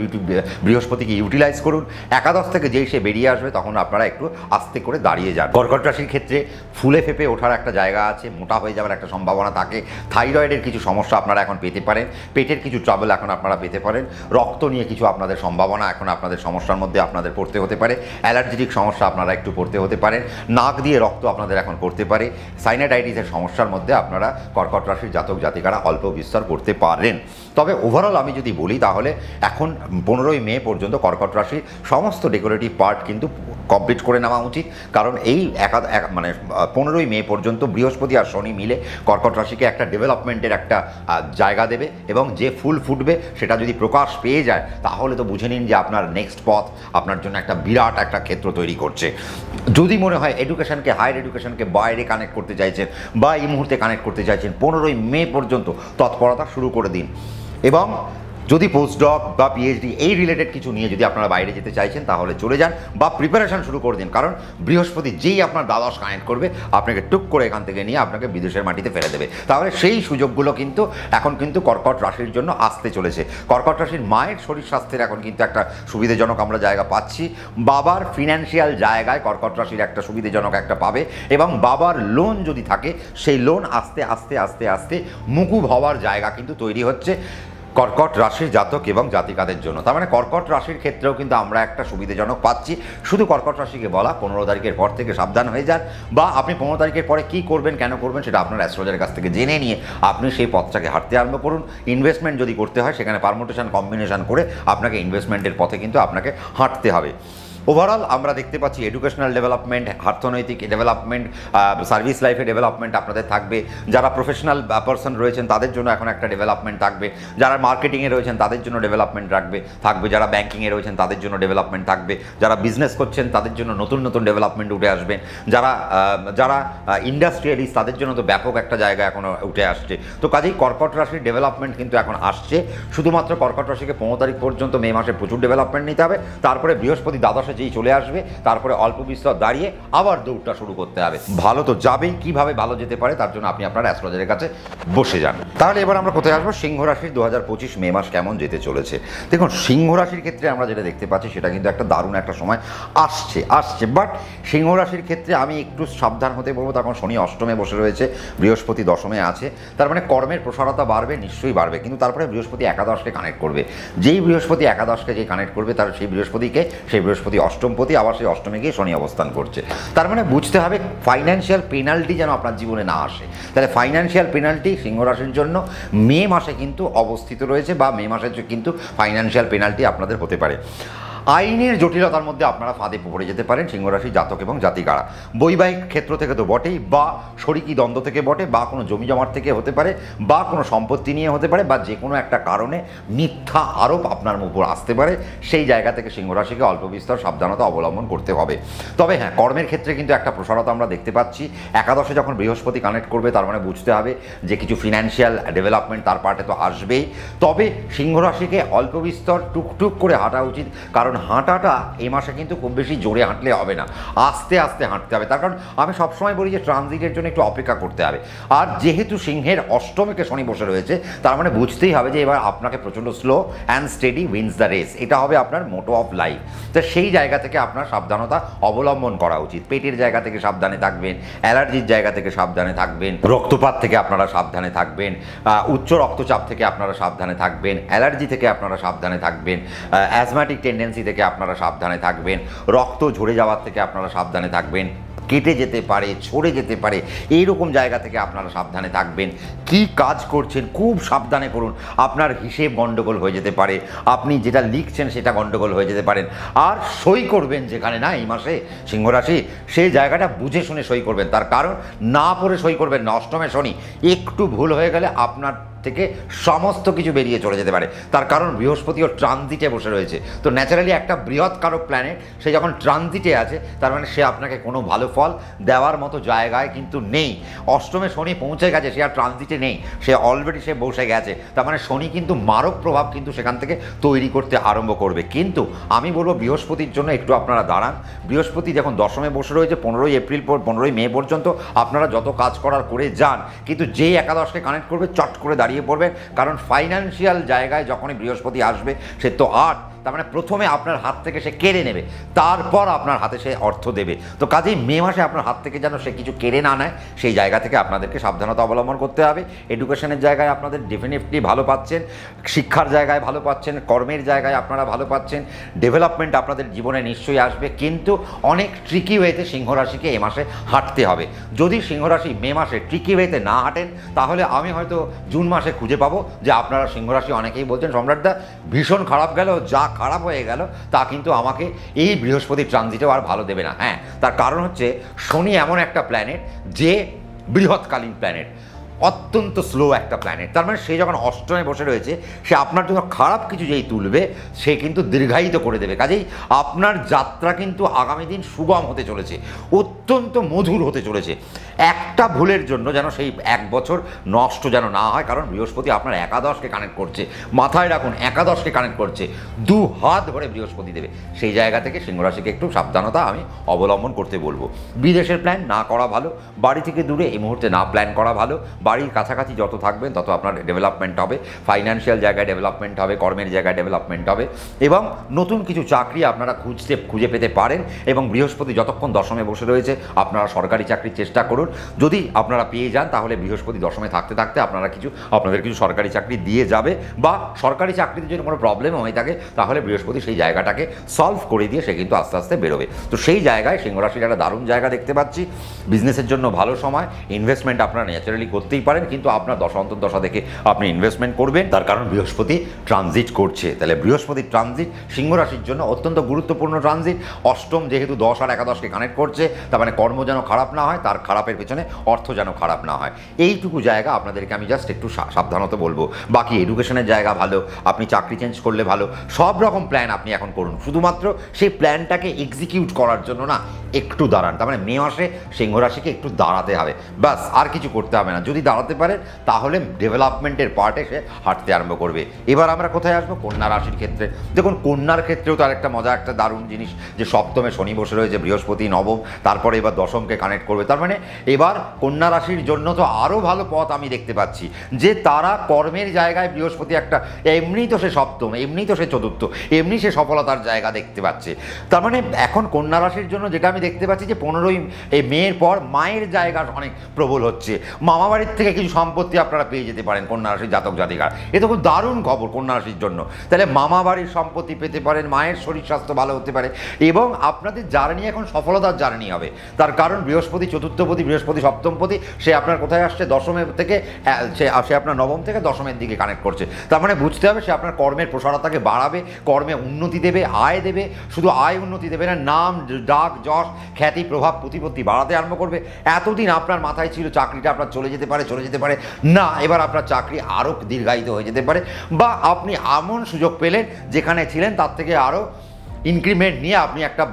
বৃহস্পতিকে ইউটিলাইজ করুন। একাদশ থেকে যেই সে বেরিয়ে আসবে তখন আপনারা একটু আস্তে করে দাঁড়িয়ে যান। কর্কট রাশির ক্ষেত্রে ফুলে ফেপে ওঠার একটা জায়গা আছে, মোটা হয়ে যাওয়ার একটা সম্ভাবনা থাকে। থাইরয়েডের কিছু সমস্যা আপনারা এখন পেতে পারেন, পেটের কিছু ট্রাবল এখন আপনারা পেতে পারেন, রক্ত নিয়ে কিছু আপনাদের সম্ভাবনা এখন আপনাদের সমস্যার মধ্যে আপনাদের পড়তে হতে পারে, অ্যালার্জিটিক সমস্যা আপনারা একটু পড়তে হতে পারেন, নাক দিয়ে রক্ত আপনাদের এখন পড়তে পারে, সাইনাটাইটিসের সমস্যার মধ্যে আপনারা কর্কট রাশির জাতক জাতিকারা অল্প বিস্তর করতে পারেন। তবে ওভারঅল আমি যদি বলি তাহলে এখন 15ই মে পর্যন্ত কর্কট রাশির সমস্ত ডেকোরেটিভ পার্ট কিন্তু কমপ্লিট করে নেওয়া উচিত, কারণ এই মানে 15ই মে পর্যন্ত বৃহস্পতি আর শনি মিলে কর্কট রাশিকে একটা ডেভেলপমেন্টের একটা জায়গা দেবে, এবং যে ফুল ফুটবে সেটা যদি প্রকাশ পেয়ে যায় তাহলে তো বুঝে নিন যে আপনার নেক্সট পথ আপনার জন্য একটা বিরাট একটা ক্ষেত্র তৈরি করছে। যদি মনে হয় এডুকেশনকে, হায়ার এডুকেশনকে বাইরে কানেক্ট করতে চাইছেন বা এই মুহূর্তে কানেক্ট করতে চাইছেন, 15ই মে পর্যন্ত তৎপরতা শুরু করে দিন। এবং যদি পোস্টডক বা পিএইচডি এই রিলেটেড কিছু নিয়ে যদি আপনারা বাইরে যেতে চাইছেন তাহলে চলে যান বা প্রিপারেশন শুরু করে দিন, কারণ বৃহস্পতি যেই আপনার দ্বাদশ কানেক্ট করবে আপনাকে টুক করে এখান থেকে নিয়ে আপনাকে বিদেশের মাটিতে ফেলে দেবে। তাহলে সেই সুযোগগুলো কিন্তু এখন কিন্তু কর্কট রাশির জন্য আসতে চলেছে। কর্কট রাশির মায়ের শরীর স্বাস্থ্যের এখন কিন্তু একটা সুবিধাজনক আমরা জায়গা পাচ্ছি। বাবার ফিনান্সিয়াল জায়গায় কর্কট রাশির একটা সুবিধাজনক একটা পাবে, এবং বাবার লোন যদি থাকে সেই লোন আস্তে আস্তে আস্তে আস্তে মুকুব হওয়ার জায়গা কিন্তু তৈরি হচ্ছে কর্কট রাশির জাতক এবং জাতিকাদের জন্য। তার মানে কর্কট রাশির ক্ষেত্রেও কিন্তু আমরা একটা সুবিধাজনক পাচ্ছি। শুধু কর্কট রাশিকে বলা 15 তারিখের পর থেকে সাবধান হয়ে যান, বা আপনি 15 তারিখের পরে কী করবেন, কেন করবেন সেটা আপনার অ্যাস্ট্রোলজারের কাছ থেকে জেনে নিয়ে আপনি সেই পথটাকে হাঁটতে আরম্ভ করুন। ইনভেস্টমেন্ট যদি করতে হয় সেখানে পারমুটেশন কম্বিনেশন করে আপনাকে ইনভেস্টমেন্টের পথে কিন্তু আপনাকে হাঁটতে হবে। ওভারঅল আমরা দেখতে পাচ্ছি এডুকেশনাল ডেভেলপমেন্ট, অর্থনৈতিক ডেভেলপমেন্ট, সার্ভিস লাইফে ডেভেলপমেন্ট আপনাদের থাকবে। যারা প্রফেশনাল পার্সন রয়েছেন তাদের জন্য এখন একটা ডেভেলপমেন্ট থাকবে, যারা মার্কেটিংয়ে রয়েছেন তাদের জন্য ডেভেলপমেন্ট থাকবে, যারা ব্যাঙ্কিংয়ে রয়েছেন তাদের জন্য ডেভেলপমেন্ট থাকবে, যারা বিজনেস করছেন তাদের জন্য নতুন নতুন ডেভেলপমেন্ট উঠে আসবেন, যারা ইন্ডাস্ট্রিয়ালিস্ট তাদের জন্য তো ব্যাপক একটা জায়গা এখনও উঠে আসছে। তো কাজেই কর্কট রাশির ডেভেলপমেন্ট কিন্তু এখন আসছে। শুধুমাত্র কর্কট রাশিকে 15 তারিখ পর্যন্ত মে মাসে প্রচুর ডেভেলপমেন্ট নিতে হবে, তারপরে বৃহস্পতি দ্বাদশে যেই চলে আসবে তারপরে অল্প বিস্তর দাঁড়িয়ে আবার দৌড়টা শুরু করতে হবে। ভালো তো যাবেই, কিভাবে ভালো যেতে পারে তার জন্য আপনি আপনার অ্যাস্ট্রোলজারের কাছে বসে যান। তাহলে এবার আমরা কোথায় আসবো, সিংহ রাশির 2025 মে মাস কেমন যেতে চলেছে। দেখুন, সিংহ রাশির ক্ষেত্রে আমরা যেটা দেখতে পাচ্ছি সেটা কিন্তু একটা দারুণ একটা সময় আসছে বাট সিংহ রাশির ক্ষেত্রে আমি একটু সাবধান হতে বলবো। তখন শনি অষ্টমে বসে রয়েছে, বৃহস্পতি দশমে আছে, তার মানে কর্মের প্রসারতা বাড়বে, নিশ্চয়ই বাড়বে, কিন্তু তারপরে বৃহস্পতি একাদশকে কানেক্ট করবে। যেই বৃহস্পতি একাদশকে যে কানেক্ট করবে তার সেই বৃহস্পতি অষ্টমপতি, আবার সেই অষ্টমে গিয়ে শনি অবস্থান করছে। তার মানে বুঝতে হবে ফাইন্যান্সিয়াল পেনাল্টি যেন আপনার জীবনে না আসে। তাহলে ফাইন্যান্সিয়াল পেনাল্টি সিংহ রাশির জন্য মে মাসে কিন্তু অবস্থিত রয়েছে, বা মে মাসে কিন্তু ফাইন্যান্সিয়াল পেনাল্টি আপনাদের হতে পারে। আইনের জটিলতার মধ্যে আপনারা ফাঁদে পড়ে যেতে পারেন সিংহরাশি জাতক এবং জাতিকারা। বৈবাহিক ক্ষেত্র থেকে তো বটেই, বা শরিকি দ্বন্দ্ব থেকে বটে, বা কোনো জমি জমার থেকে হতে পারে, বা কোনো সম্পত্তি নিয়ে হতে পারে, বা যে কোনো একটা কারণে মিথ্যা আরোপ আপনার উপর আসতে পারে। সেই জায়গা থেকে সিংহরাশিকে অল্প বিস্তর সাবধানতা অবলম্বন করতে হবে। তবে হ্যাঁ, কর্মের ক্ষেত্রে কিন্তু একটা প্রসারতা আমরা দেখতে পাচ্ছি। একাদশে যখন বৃহস্পতি কানেক্ট করবে তার মানে বুঝতে হবে যে কিছু ফিনান্সিয়াল ডেভেলপমেন্ট তার পার্টে তো আসবেই। তবে সিংহরাশিকে অল্প বিস্তর টুকটুক করে হাঁটা উচিত, কারণ হাঁটাটা এই মাসে কিন্তু খুব বেশি জোরে হাঁটলে হবে না, আস্তে আস্তে হাঁটতে হবে। তার কারণ আমি সবসময় বলি যে ট্রানজিটের জন্য একটু অপেক্ষা করতে হবে। আর যেহেতু সিংহের অষ্টমীকে শনি বসে রয়েছে তার মানে বুঝতেই হবে যে এবার আপনাকে প্রচণ্ড slow and steady wins the race, এটা হবে আপনার মোটো অফ লাইফ। তো সেই জায়গা থেকে আপনার সাবধানতা অবলম্বন করা উচিত। পেটের জায়গা থেকে সাবধানে থাকবেন, অ্যালার্জির জায়গা থেকে সাবধানে থাকবেন, রক্তপাত থেকে আপনারা সাবধানে থাকবেন, উচ্চ রক্তচাপ থেকে আপনারা সাবধানে থাকবেন, অ্যালার্জি থেকে আপনারা সাবধানে থাকবেন, অ্যাজমাটিক টেন্ডেন্সি থেকে আপনারা সাবধানে থাকবেন, রক্ত ঝরে যাওয়ার থেকে আপনারা সাবধানে থাকবেন, কেটে যেতে পারে, ছড়ে যেতে পারে, এইরকম জায়গা থেকে আপনারা সাবধানে থাকবেন। কি কাজ করছেন খুব সাবধানে করুন, আপনার হিসেব গণ্ডগোল হয়ে যেতে পারে, আপনি যেটা লিখছেন সেটা গণ্ডগোল হয়ে যেতে পারেন। আর সই করবেন যেখানে না এই মাসে সিংহরাশি, সেই জায়গাটা বুঝে শুনে সই করবেন। তার কারণ না পড়ে সই করবেন না। অষ্টমে শনি, একটু ভুল হয়ে গেলে আপনার থেকে সমস্ত কিছু বেরিয়ে চলে যেতে পারে। তার কারণ বৃহস্পতিও ট্রানজিটে বসে রয়েছে। তো ন্যাচারালি একটা বৃহৎ কারক প্ল্যানেট সে যখন ট্রানজিটে আছে তার মানে সে আপনাকে কোনো ভালো ফল দেওয়ার মতো জায়গায় কিন্তু নেই। অষ্টমে শনি পৌঁছে গেছে, সে আর ট্রানজিটে নেই, সে অলরেডি সে বসে গেছে। তার মানে শনি কিন্তু মারক প্রভাব কিন্তু সেখান থেকে তৈরি করতে আরম্ভ করবে। কিন্তু আমি বলবো বৃহস্পতির জন্য একটু আপনারা দাঁড়ান। বৃহস্পতি যখন দশমে বসে রয়েছে 15ই এপ্রিল 15ই মে পর্যন্ত আপনারা যত কাজ করার করে যান, কিন্তু যেই একাদশকে কানেক্ট করবে চট করে দাঁড়িয়ে পড়বেন। কারণ ফাইন্যান্সিয়াল জায়গায় যখনই বৃহস্পতি আসবে সে তো 8, তার মানে প্রথমে আপনার হাত থেকে সে কেড়ে নেবে, তারপর আপনার হাতে সে অর্থ দেবে। তো কাজেই মে মাসে আপনার হাত থেকে যেন সে কিছু কেড়ে না নেয়, সেই জায়গা থেকে আপনাদেরকে সাবধানতা অবলম্বন করতে হবে। এডুকেশনের জায়গায় আপনাদের ডেফিনেটলি ভালো পাচ্ছেন, শিক্ষার জায়গায় ভালো পাচ্ছেন, কর্মের জায়গায় আপনারা ভালো পাচ্ছেন, ডেভেলপমেন্ট আপনাদের জীবনে নিশ্চয়ই আসবে। কিন্তু অনেক ট্রিকি ওয়েতে সিংহরাশিকে এ মাসে হাঁটতে হবে। যদি সিংহরাশি মে মাসে ট্রিকি ওয়েতে না হাঁটেন তাহলে আমি হয়তো জুন মাসে খুঁজে পাবো যে আপনারা সিংহরাশি, অনেকেই বলছেন সম্রাটদা ভীষণ খারাপ গেল, যা খারাপ হয়ে গেল তা কিন্তু আমাকে এই বৃহস্পতির ট্রানজিটেও আর ভালো দেবে না। হ্যাঁ, তার কারণ হচ্ছে শনি এমন একটা প্ল্যানেট যে বৃহৎকালীন প্ল্যানেট, অত্যন্ত স্লো একটা প্ল্যানেট। তার মানে সে যখন অষ্টমে বসে রয়েছে, সে আপনার জন্য খারাপ কিছু যেই তুলবে সে কিন্তু দীর্ঘায়িত করে দেবে। কাজেই আপনার যাত্রা কিন্তু আগামী দিন সুগম হতে চলেছে, অত্যন্ত মধুর হতে চলেছে। একটা ভুলের জন্য যেন সেই এক বছর নষ্ট যেন না হয়, কারণ বৃহস্পতি আপনার একাদশকে কানেক্ট করছে। মাথায় রাখুন, একাদশকে কানেক্ট করছে, 2 হাত ধরে বৃহস্পতি দেবে। সেই জায়গা থেকে সিংহ রাশিকে একটু সাবধানতা আমি অবলম্বন করতে বলবো। বিদেশের প্ল্যান না করা ভালো, বাড়ি থেকে দূরে এই মুহূর্তে না প্ল্যান করা ভালো। বাড়ির কাছাকাছি যত থাকবেন তত আপনার ডেভেলপমেন্ট হবে, ফাইন্যান্সিয়াল জায়গায় ডেভেলপমেন্ট হবে, কর্মের জায়গায় ডেভেলপমেন্ট হবে, এবং নতুন কিছু চাকরি আপনারা খুঁজে পেতে পারেন। এবং বৃহস্পতি যতক্ষণ দশমে বসে রয়েছে আপনারা সরকারি চাকরির চেষ্টা করুন। যদি আপনারা পেয়ে যান তাহলে বৃহস্পতি দশমে থাকতে থাকতে আপনাদের কিছু সরকারি চাকরি দিয়ে যাবে, বা সরকারি চাকরিতে যদি কোনো প্রবলেম হয়ে থাকে তাহলে বৃহস্পতি সেই জায়গাটাকে সলভ করে দিয়ে সে কিন্তু আস্তে আস্তে বেরোবে। তো সেই জায়গায় সিংহ রাশির একটা দারুণ জায়গা দেখতে পাচ্ছি। বিজনেসের জন্য ভালো সময়, ইনভেস্টমেন্ট আপনারা ন্যাচারালি করতেই পারেন, কিন্তু আপনার দশা অন্তর্দশা দেখে আপনি ইনভেস্টমেন্ট করবেন, তার কারণ বৃহস্পতি ট্রানজিট করছে। তাহলে বৃহস্পতির ট্রানজিট সিংহ রাশির জন্য অত্যন্ত গুরুত্বপূর্ণ ট্রানজিট। অষ্টম যেহেতু 10 আর একাদশকে কানেক্ট করছে, তার মানে কর্ম যেন খারাপ না হয়, তার খারাপের পেছনে অর্থ যেন খারাপ না হয়। এইটুকু জায়গা আপনাদেরকে আমি জাস্ট একটু সাবধানতা বলবো। বাকি এডুকেশনের জায়গা ভালো, আপনি চাকরি চেঞ্জ করলে ভালো, সব রকম প্ল্যান আপনি এখন করুন, শুধুমাত্র সেই প্ল্যানটাকে এক্সিকিউট করার জন্য না একটু দাঁড়ান। তার মানে মে মাসে সিংহ রাশিকে একটু দাঁড়াতে হবে, বাস, আর কিছু করতে হবে না। যদি দাঁড়াতে পারে তাহলে ডেভেলপমেন্টের পার্টে সে হাঁটতে আরম্ভ করবে। এবার আমরা কোথায় আসবো? কন্যা রাশির ক্ষেত্রে। দেখুন, কন্যার ক্ষেত্রেও তার একটা মজা, একটা দারুণ জিনিস যে সপ্তমে শনি বসে রয়েছে, বৃহস্পতি নবম, তারপরে এবার দশমকে কানেক্ট করবে। তার মানে এবার কন্যা রাশির জন্য তো আরও ভালো পথ আমি দেখতে পাচ্ছি, যে তারা কর্মের জায়গায় বৃহস্পতি একটা, এমনিই তো সে সপ্তম, এমনিই তো সে চতুর্থ, এমনি সে সফলতার জায়গা দেখতে পাচ্ছে। তার মানে এখন কন্যা রাশির জন্য যেটা আমি দেখতে পাচ্ছি যে 15ই মের পর মায়ের জায়গা অনেক প্রবল হচ্ছে। মামাবাড়ির থেকে কিছু সম্পত্তি আপনারা পেয়ে যেতে পারেন কন্যা রাশির জাতক জাতিকার। এ তো খুব দারুণ খবর কন্যা রাশির জন্য। তাহলে মামাবাড়ির সম্পত্তি পেতে পারেন, মায়ের শরীর স্বাস্থ্য ভালো হতে পারে, এবং আপনাদের জার্নি এখন সফলতার জার্নি হবে। তার কারণ বৃহস্পতি চতুর্থপতি, বৃহস্পতি সপ্তমপতি, সে আপনার কোথায় আসছে? দশমের থেকে, সে আপনার নবম থেকে দশমের দিকে কানেক্ট করছে। তার মানে বুঝতে হবে সে আপনার কর্মের প্রসারতাকে বাড়াবে, কর্মে উন্নতি দেবে, আয় দেবে। শুধু আয় উন্নতি দেবে না, নাম ডাক যশ খ্যাতি প্রভাব প্রতিপত্তি বাড়াতে আরম্ভ করবে। এতদিন আপনার মাথায় ছিল চাকরিটা আপনার চলে যেতে পারে না, এবার আপনার চাকরি আরও দীর্ঘায়িত হয়ে যেতে পারে, বা আপনি এমন সুযোগ পেলেন যেখানে ছিলেন তার থেকে আরও ইনক্রিমেন্ট নিয়ে আপনি একটা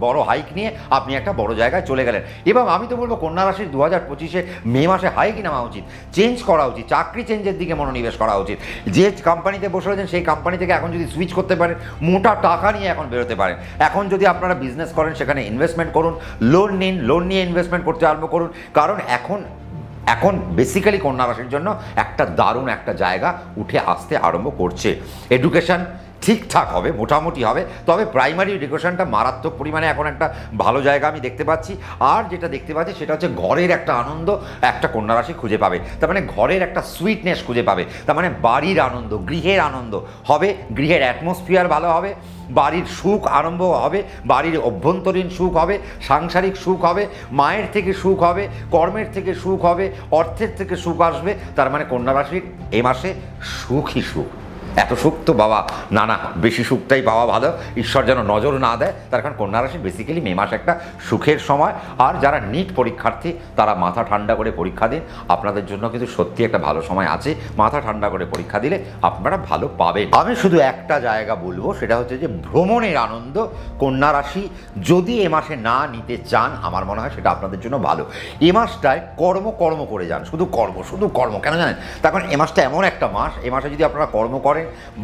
বড় হাইক নিয়ে আপনি একটা বড় জায়গায় চলে গেলেন। এবং আমি তো বলবো কন্যা রাশির 2025-এ মে মাসে হাইক নেওয়া উচিত, চেঞ্জ করা উচিত, চাকরি চেঞ্জের দিকে মনোনিবেশ করা উচিত। যে কোম্পানিতে বসে রয়েছেন সেই কোম্পানি থেকে এখন যদি সুইচ করতে পারেন, মোটা টাকা নিয়ে এখন বেরোতে পারেন। এখন যদি আপনারা বিজনেস করেন সেখানে ইনভেস্টমেন্ট করুন, লোন নিন, লোন নিয়ে ইনভেস্টমেন্ট করতে আরম্ভ করুন, কারণ এখন বেসিক্যালি কন্যা রাশির জন্য একটা দারুণ একটা জায়গা উঠে আসতে আরম্ভ করছে। এডুকেশন ঠিকঠাক হবে, মোটামুটি হবে, তবে প্রাইমারি এডুকেশনটা মারাত্মক পরিমাণে এখন একটা ভালো জায়গা আমি দেখতে পাচ্ছি। আর যেটা দেখতে পাচ্ছি সেটা হচ্ছে ঘরের একটা আনন্দ একটা কন্যা রাশি খুঁজে পাবে। তার মানে ঘরের একটা সুইটনেস খুঁজে পাবে, তার মানে বাড়ির আনন্দ, গৃহের আনন্দ হবে, গৃহের অ্যাটমসফিয়ার ভালো হবে, বাড়ির সুখ আরম্ভ হবে, বাড়ির অভ্যন্তরীণ সুখ হবে, সাংসারিক সুখ হবে, মায়ের থেকে সুখ হবে, কর্মের থেকে সুখ হবে, অর্থের থেকে সুখ আসবে। তার মানে কন্যা রাশির এ মাসে সুখই সুখ। এত সুখ তো বাবা না, বেশি সুখটাই পাওয়া ভালো, ঈশ্বর যেন নজর না দেয়। তার কারণ কন্যা রাশি বেসিক্যালি মে মাস একটা সুখের সময়। আর যারা নিট পরীক্ষার্থী তারা মাথা ঠান্ডা করে পরীক্ষা দিন, আপনাদের জন্য কিন্তু সত্যি একটা ভালো সময় আছে। মাথা ঠান্ডা করে পরীক্ষা দিলে আপনারা ভালো পাবেন। আমি শুধু একটা জায়গা বলবো, সেটা হচ্ছে যে ভ্রমণের আনন্দ কন্যা রাশি যদি এ মাসে না নিতে চান, আমার মনে হয় সেটা আপনাদের জন্য ভালো। এ মাসটায় কর্ম করে যান, শুধু কর্ম। কেন জানেন? তার কারণ এ মাসটা এমন একটা মাস, এ মাসে যদি আপনারা কর্ম করেন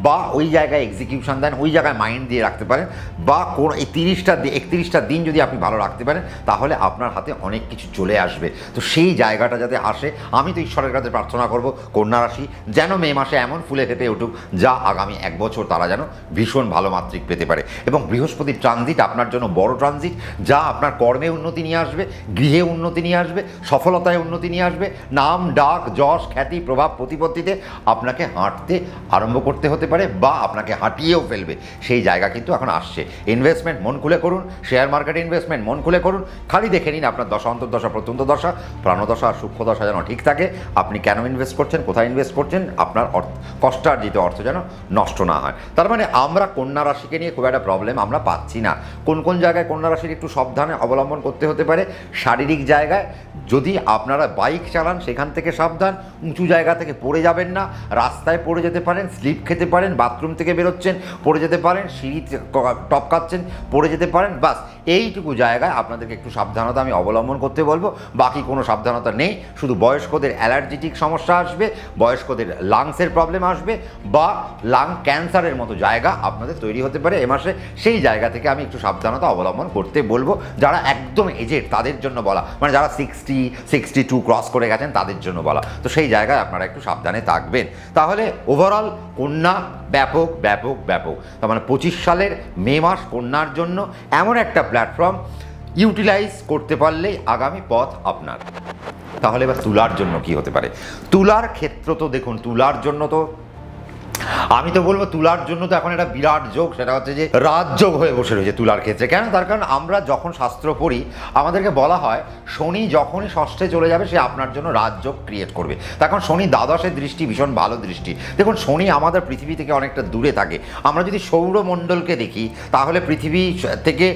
বা ওই জায়গায় এক্সিকিউশন দেন, ওই জায়গায় মাইন্ড দিয়ে রাখতে পারেন, বা কোন এই 31টা দিন যদি আপনি ভালো রাখতে পারেন, তাহলে আপনার হাতে অনেক কিছু চলে আসবে। তো সেই জায়গাটা যাতে আসে, আমি তো ঈশ্বরের কাছে প্রার্থনা করব কন্যা রাশি যেন মে মাসে এমন ফুলে ফেপে উঠুক, যা আগামী 1 বছর তারা যেন ভীষণ ভালো মাত্রিক পেতে পারে। এবং বৃহস্পতির ট্রানজিট আপনার জন্য বড় ট্রানজিট, যা আপনার কর্মে উন্নতি নিয়ে আসবে, গৃহে উন্নতি নিয়ে আসবে, সফলতায় উন্নতি নিয়ে আসবে, নাম ডাক যশ খ্যাতি প্রভাব প্রতিপত্তিতে আপনাকে হাঁটতে আরম্ভ করতে হতে পারে বা আপনাকে হাঁটিয়েও ফেলবে, সেই জায়গা কিন্তু এখন আসছে। ইনভেস্টমেন্ট মন খুলে করুন, শেয়ার মার্কেটে ইনভেস্টমেন্ট মন খুলে করুন, খালি দেখে নিন আপনার দশা অন্তর্দশা প্রত্যন্ত দশা প্রাণদশা আর সূক্ষ্ম দশা যেন ঠিক থাকে, আপনি কেন ইনভেস্ট করছেন, কোথায় ইনভেস্ট করছেন, আপনার কষ্টার্জিত অর্থ যেন নষ্ট না হয়। তার মানে আমরা কন্যা রাশিকে নিয়ে খুব একটা প্রবলেম আমরা পাচ্ছি না। কোন কোন জায়গায় কন্যা রাশির একটু সাবধানে অবলম্বন করতে হতে পারে, শারীরিক জায়গায় যদি আপনারা বাইক চালান সেখান থেকে সাবধান, উঁচু জায়গা থেকে পড়ে যাবেন না, রাস্তায় পড়ে যেতে পারেন, স্লিপ খেতে পারেন, বাথরুম থেকে বেরোচ্ছেন পড়ে যেতে পারেন, সিঁড়ি টপকাচ্ছেন পড়ে যেতে পারেন, বাস এইটুকু জায়গায় আপনাদেরকে একটু সাবধানতা আমি অবলম্বন করতে বলবো। বাকি কোনো সাবধানতা নেই, শুধু বয়স্কদের অ্যালার্জিটিক সমস্যা আসবে, বয়স্কদের লাংসের প্রবলেম আসবে বা লাং ক্যান্সারের মতো জায়গা আপনাদের তৈরি হতে পারে এ মাসে। সেই জায়গা থেকে আমি একটু সাবধানতা অবলম্বন করতে বলবো। যারা একদম এজেড তাদের জন্য বলা, মানে যারা 60-62 ক্রস করে গেছেন তাদের জন্য বলা, তো সেই জায়গায় আপনারা একটু সাবধানে থাকবেন। তাহলে ওভারঅল কন্যা ব্যাপক ব্যাপক ব্যাপক, তার মানে 25 সালের মে মাস কন্যার জন্য এমন একটা প্ল্যাটফর্ম ইউটিলাইজ করতে পারলেই আগামী পথ আপনার। তাহলে এবার তুলার জন্য কি হতে পারে? তুলার ক্ষেত্র তো দেখুন, তুলার জন্য তো আমি তো বলবো তুলার জন্য তো এখন একটা বিরাট যোগ, সেটা হচ্ছে যে রাজযোগ হয়ে বসে রয়েছে তুলার ক্ষেত্রে। কেন? তার কারণ আমরা যখন শাস্ত্র পড়ি আমাদেরকে বলা হয় শনি যখনই ষষ্ঠে চলে যাবে সে আপনার জন্য রাজযোগ ক্রিয়েট করবে। তখন শনি দ্বাদশের দৃষ্টি ভীষণ ভালো দৃষ্টি। দেখুন শনি আমাদের পৃথিবী থেকে অনেকটা দূরে থাকে। আমরা যদি সৌরমণ্ডলকে দেখি তাহলে পৃথিবী থেকে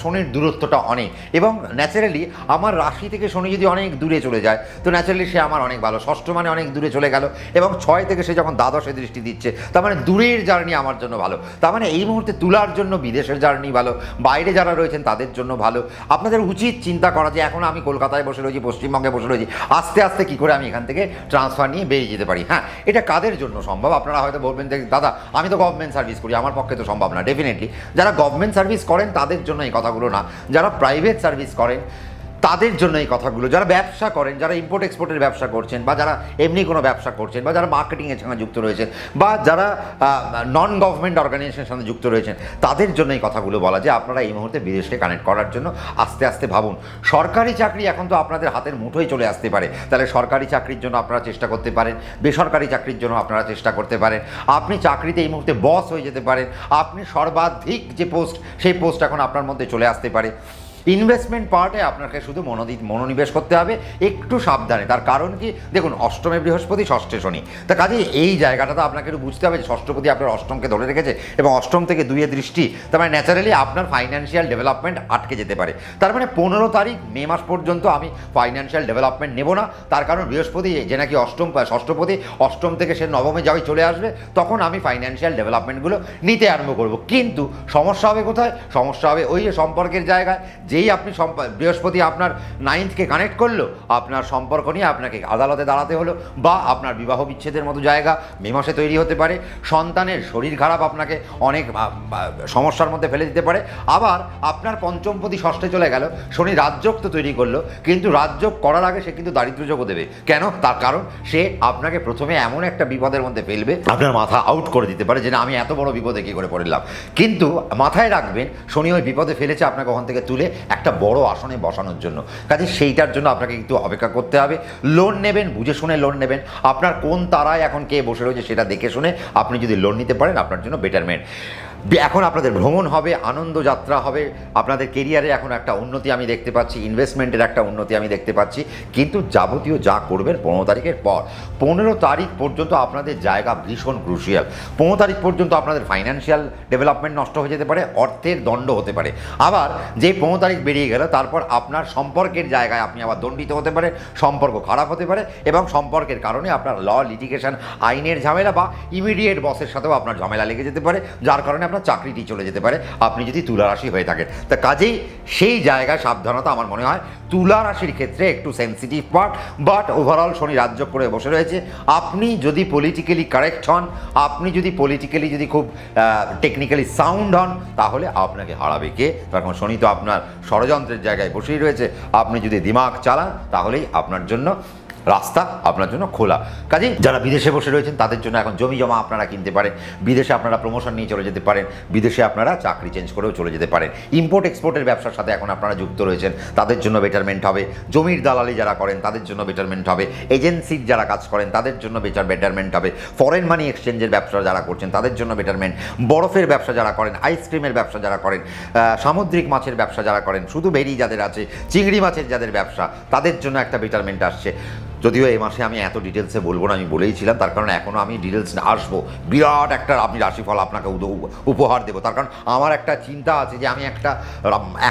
শনির দূরত্বটা অনেক, এবং ন্যাচারালি আমার রাশি থেকে শনি যদি অনেক দূরে চলে যায় তো ন্যাচারালি সে আমার অনেক ভালো, ষষ্ঠ মানে অনেক দূরে চলে গেল, এবং 6 থেকে সে যখন দ্বাদশে দৃষ্টি দিচ্ছে তার মানে দূরের জার্নি আমার জন্য ভালো। তার মানে এই মুহূর্তে তুলার জন্য বিদেশের জার্নি ভালো, বাইরে যারা রয়েছেন তাদের জন্য ভালো। আপনাদের উচিত চিন্তা করা যে এখন আমি কলকাতায় বসে রয়েছি, পশ্চিমবঙ্গে বসে রয়েছি, আস্তে আস্তে কী করে আমি এখান থেকে ট্রান্সফার নিয়ে বেরিয়ে যেতে পারি। হ্যাঁ, এটা কাদের জন্য সম্ভব? আপনারা হয়তো বলবেন যে দাদা আমি তো গভর্নমেন্ট সার্ভিস করি, আমার পক্ষে তো সম্ভব না। ডেফিনেটলি যারা গভর্নমেন্ট সার্ভিস করেন তাদের জন্য এই কথাগুলো না, যারা প্রাইভেট সার্ভিস করেন তাদের জন্য এই কথাগুলো, যারা ব্যবসা করেন, যারা ইম্পোর্ট এক্সপোর্টের ব্যবসা করছেন বা যারা এমনি কোনো ব্যবসা করছেন বা যারা মার্কেটিংয়ের সঙ্গে যুক্ত রয়েছেন বা যারা নন গভর্নমেন্ট অর্গানাইজেশনের সঙ্গে যুক্ত রয়েছেন তাদের জন্য এই কথাগুলো বলা যে আপনারা এই মুহূর্তে বিদেশকে কানেক্ট করার জন্য আস্তে আস্তে ভাবুন। সরকারি চাকরি এখন তো আপনাদের হাতের মুঠোয় চলে আসতে পারে, তাহলে সরকারি চাকরির জন্য আপনারা চেষ্টা করতে পারেন, বেসরকারি চাকরির জন্য আপনারা চেষ্টা করতে পারেন। আপনি চাকরিতে এই মুহূর্তে বস হয়ে যেতে পারেন, আপনি সর্বাধিক যে পোস্ট সেই পোস্ট এখন আপনার মধ্যে চলে আসতে পারে। ইনভেস্টমেন্ট পার্টে আপনাকে শুধু মনোনিবেশ করতে হবে, একটু সাবধানে। তার কারণ কি দেখুন, অষ্টমে বৃহস্পতি, ষষ্ঠে শনি, তা কাজে এই জায়গাটাতে আপনাকে একটু বুঝতে হবে যে ষষ্ঠপতি আপনার অষ্টমকে ধরে রেখেছে এবং অষ্টম থেকে 2 দৃষ্টি, তার মানে ন্যাচারালি আপনার ফাইন্যান্সিয়াল ডেভেলপমেন্ট আটকে যেতে পারে। তার মানে 15 তারিখ মে মাস পর্যন্ত আমি ফাইন্যান্সিয়াল ডেভেলপমেন্ট নেব না। তার কারণ বৃহস্পতি যে নাকি ষষ্ঠপতি, অষ্টম থেকে সে নবমে যাওয়াই চলে আসবে, তখন আমি ফাইন্যান্সিয়াল ডেভেলপমেন্টগুলো নিতে আরম্ভ করব। কিন্তু সমস্যা হবে কোথায়? সমস্যা হবে ওই যে সম্পর্কের জায়গায়। যেই আপনি বৃহস্পতি আপনার 9th-কে কানেক্ট করলো, আপনার সম্পর্ক নিয়ে আপনাকে আদালতে দাঁড়াতে হলো, বা আপনার বিবাহ বিচ্ছেদের মতো জায়গা মে মাসে তৈরি হতে পারে। সন্তানের শরীর খারাপ আপনাকে অনেক সমস্যার মধ্যে ফেলে দিতে পারে। আবার আপনার পঞ্চমপতি ষষ্ঠে চলে গেল, শনি রাজযোগ তো তৈরি করলো, কিন্তু রাজযোগ করার আগে সে কিন্তু দারিদ্র্যযোগও দেবে। কেন? তার কারণ সে আপনাকে প্রথমে এমন একটা বিপদের মধ্যে ফেলবে, আপনার মাথা আউট করে দিতে পারে যে না আমি এত বড় বিপদে কী করে পড়লাম। কিন্তু মাথায় রাখবেন শনি ওই বিপদে ফেলেছে আপনাকে ওখান থেকে তুলে একটা বড় আসনে বসানোর জন্য। কাজে সেইটার জন্য আপনাকে একটু অপেক্ষা করতে হবে। লোন নেবেন, বুঝে শুনে লোন নেবেন। আপনার কোন তারায় এখন কে বসে রয়েছে সেটা দেখে শুনে আপনি যদি লোন নিতে পারেন আপনার জন্য বেটারমেন্ট। এখন আপনাদের ভ্রমণ হবে, আনন্দ যাত্রা হবে, আপনাদের কেরিয়ারে এখন একটা উন্নতি আমি দেখতে পাচ্ছি, ইনভেস্টমেন্টের একটা উন্নতি আমি দেখতে পাচ্ছি। কিন্তু যাবতীয় যা করবেন 15 তারিখের পর, 15 তারিখ পর্যন্ত আপনাদের জায়গা ভীষণ ক্রুশিয়াল। 15 তারিখ পর্যন্ত আপনাদের ফাইন্যান্সিয়াল ডেভেলপমেন্ট নষ্ট হয়ে যেতে পারে, অর্থের দণ্ড হতে পারে। আবার যে 15 তারিখ বেরিয়ে গেল তারপর আপনার সম্পর্কের জায়গায় আপনি আবার দণ্ডিত হতে পারে, সম্পর্ক খারাপ হতে পারে, এবং সম্পর্কের কারণে আপনার ল লিটিগেশন আইনের ঝামেলা বা ইমিডিয়েট বসের সাথেও আপনার ঝামেলা লেগে যেতে পারে, যার কারণে চাকরিটি চলে যেতে পারে আপনি যদি তুলা রাশি হয়ে থাকেন। তা কাজেই সেই জায়গায় সাবধানতা আমার মনে হয় তুলা রাশির ক্ষেত্রে একটু সেন্সিটিভ পার্ট। বাট ওভারঅল শনি রাজ্য করে বসে রয়েছে। আপনি যদি পলিটিক্যালি কারেক্ট হন, আপনি যদি পলিটিক্যালি যদি খুব টেকনিক্যালি সাউন্ড হন, তাহলে আপনাকে হারাবে কে? তখন শনি তো আপনার ষড়যন্ত্রের জায়গায় বসেই রয়েছে। আপনি যদি দিমাগ চালান তাহলেই আপনার জন্য রাস্তা আপনার জন্য খোলা। কাজেই যারা বিদেশে বসে রয়েছেন তাদের জন্য এখন জমি জমা আপনারা কিনতে পারেন, বিদেশে আপনারা প্রমোশন নিয়ে চলে যেতে পারেন, বিদেশে আপনারা চাকরি চেঞ্জ করেও চলে যেতে পারেন। ইম্পোর্ট এক্সপোর্টের ব্যবসার সাথে এখন আপনারা যুক্ত রয়েছেন, তাদের জন্য বেটারমেন্ট হবে। জমির দালালি যারা করেন তাদের জন্য বেটারমেন্ট হবে। এজেন্সির যারা কাজ করেন তাদের জন্য বেটারমেন্ট হবে। ফরেন মানি এক্সচেঞ্জের ব্যবসা যারা করছেন তাদের জন্য বেটারমেন্ট। বরফের ব্যবসা যারা করেন, আইসক্রিমের ব্যবসা যারা করেন, সামুদ্রিক মাছের ব্যবসা যারা করেন, শুধু বেরি যাদের আছে, চিংড়ি মাছের যাদের ব্যবসা, তাদের জন্য একটা বেটারমেন্ট আসছে। যদিও এই মাসে আমি এত ডিটেলসে বলবো না, আমি বলেইছিলাম, তার কারণ এখনও আমি ডিটেলস আসবো। বিরাট একটা আমি রাশিফল আপনাকে উপহার দেবো। তার কারণ আমার একটা চিন্তা আছে যে আমি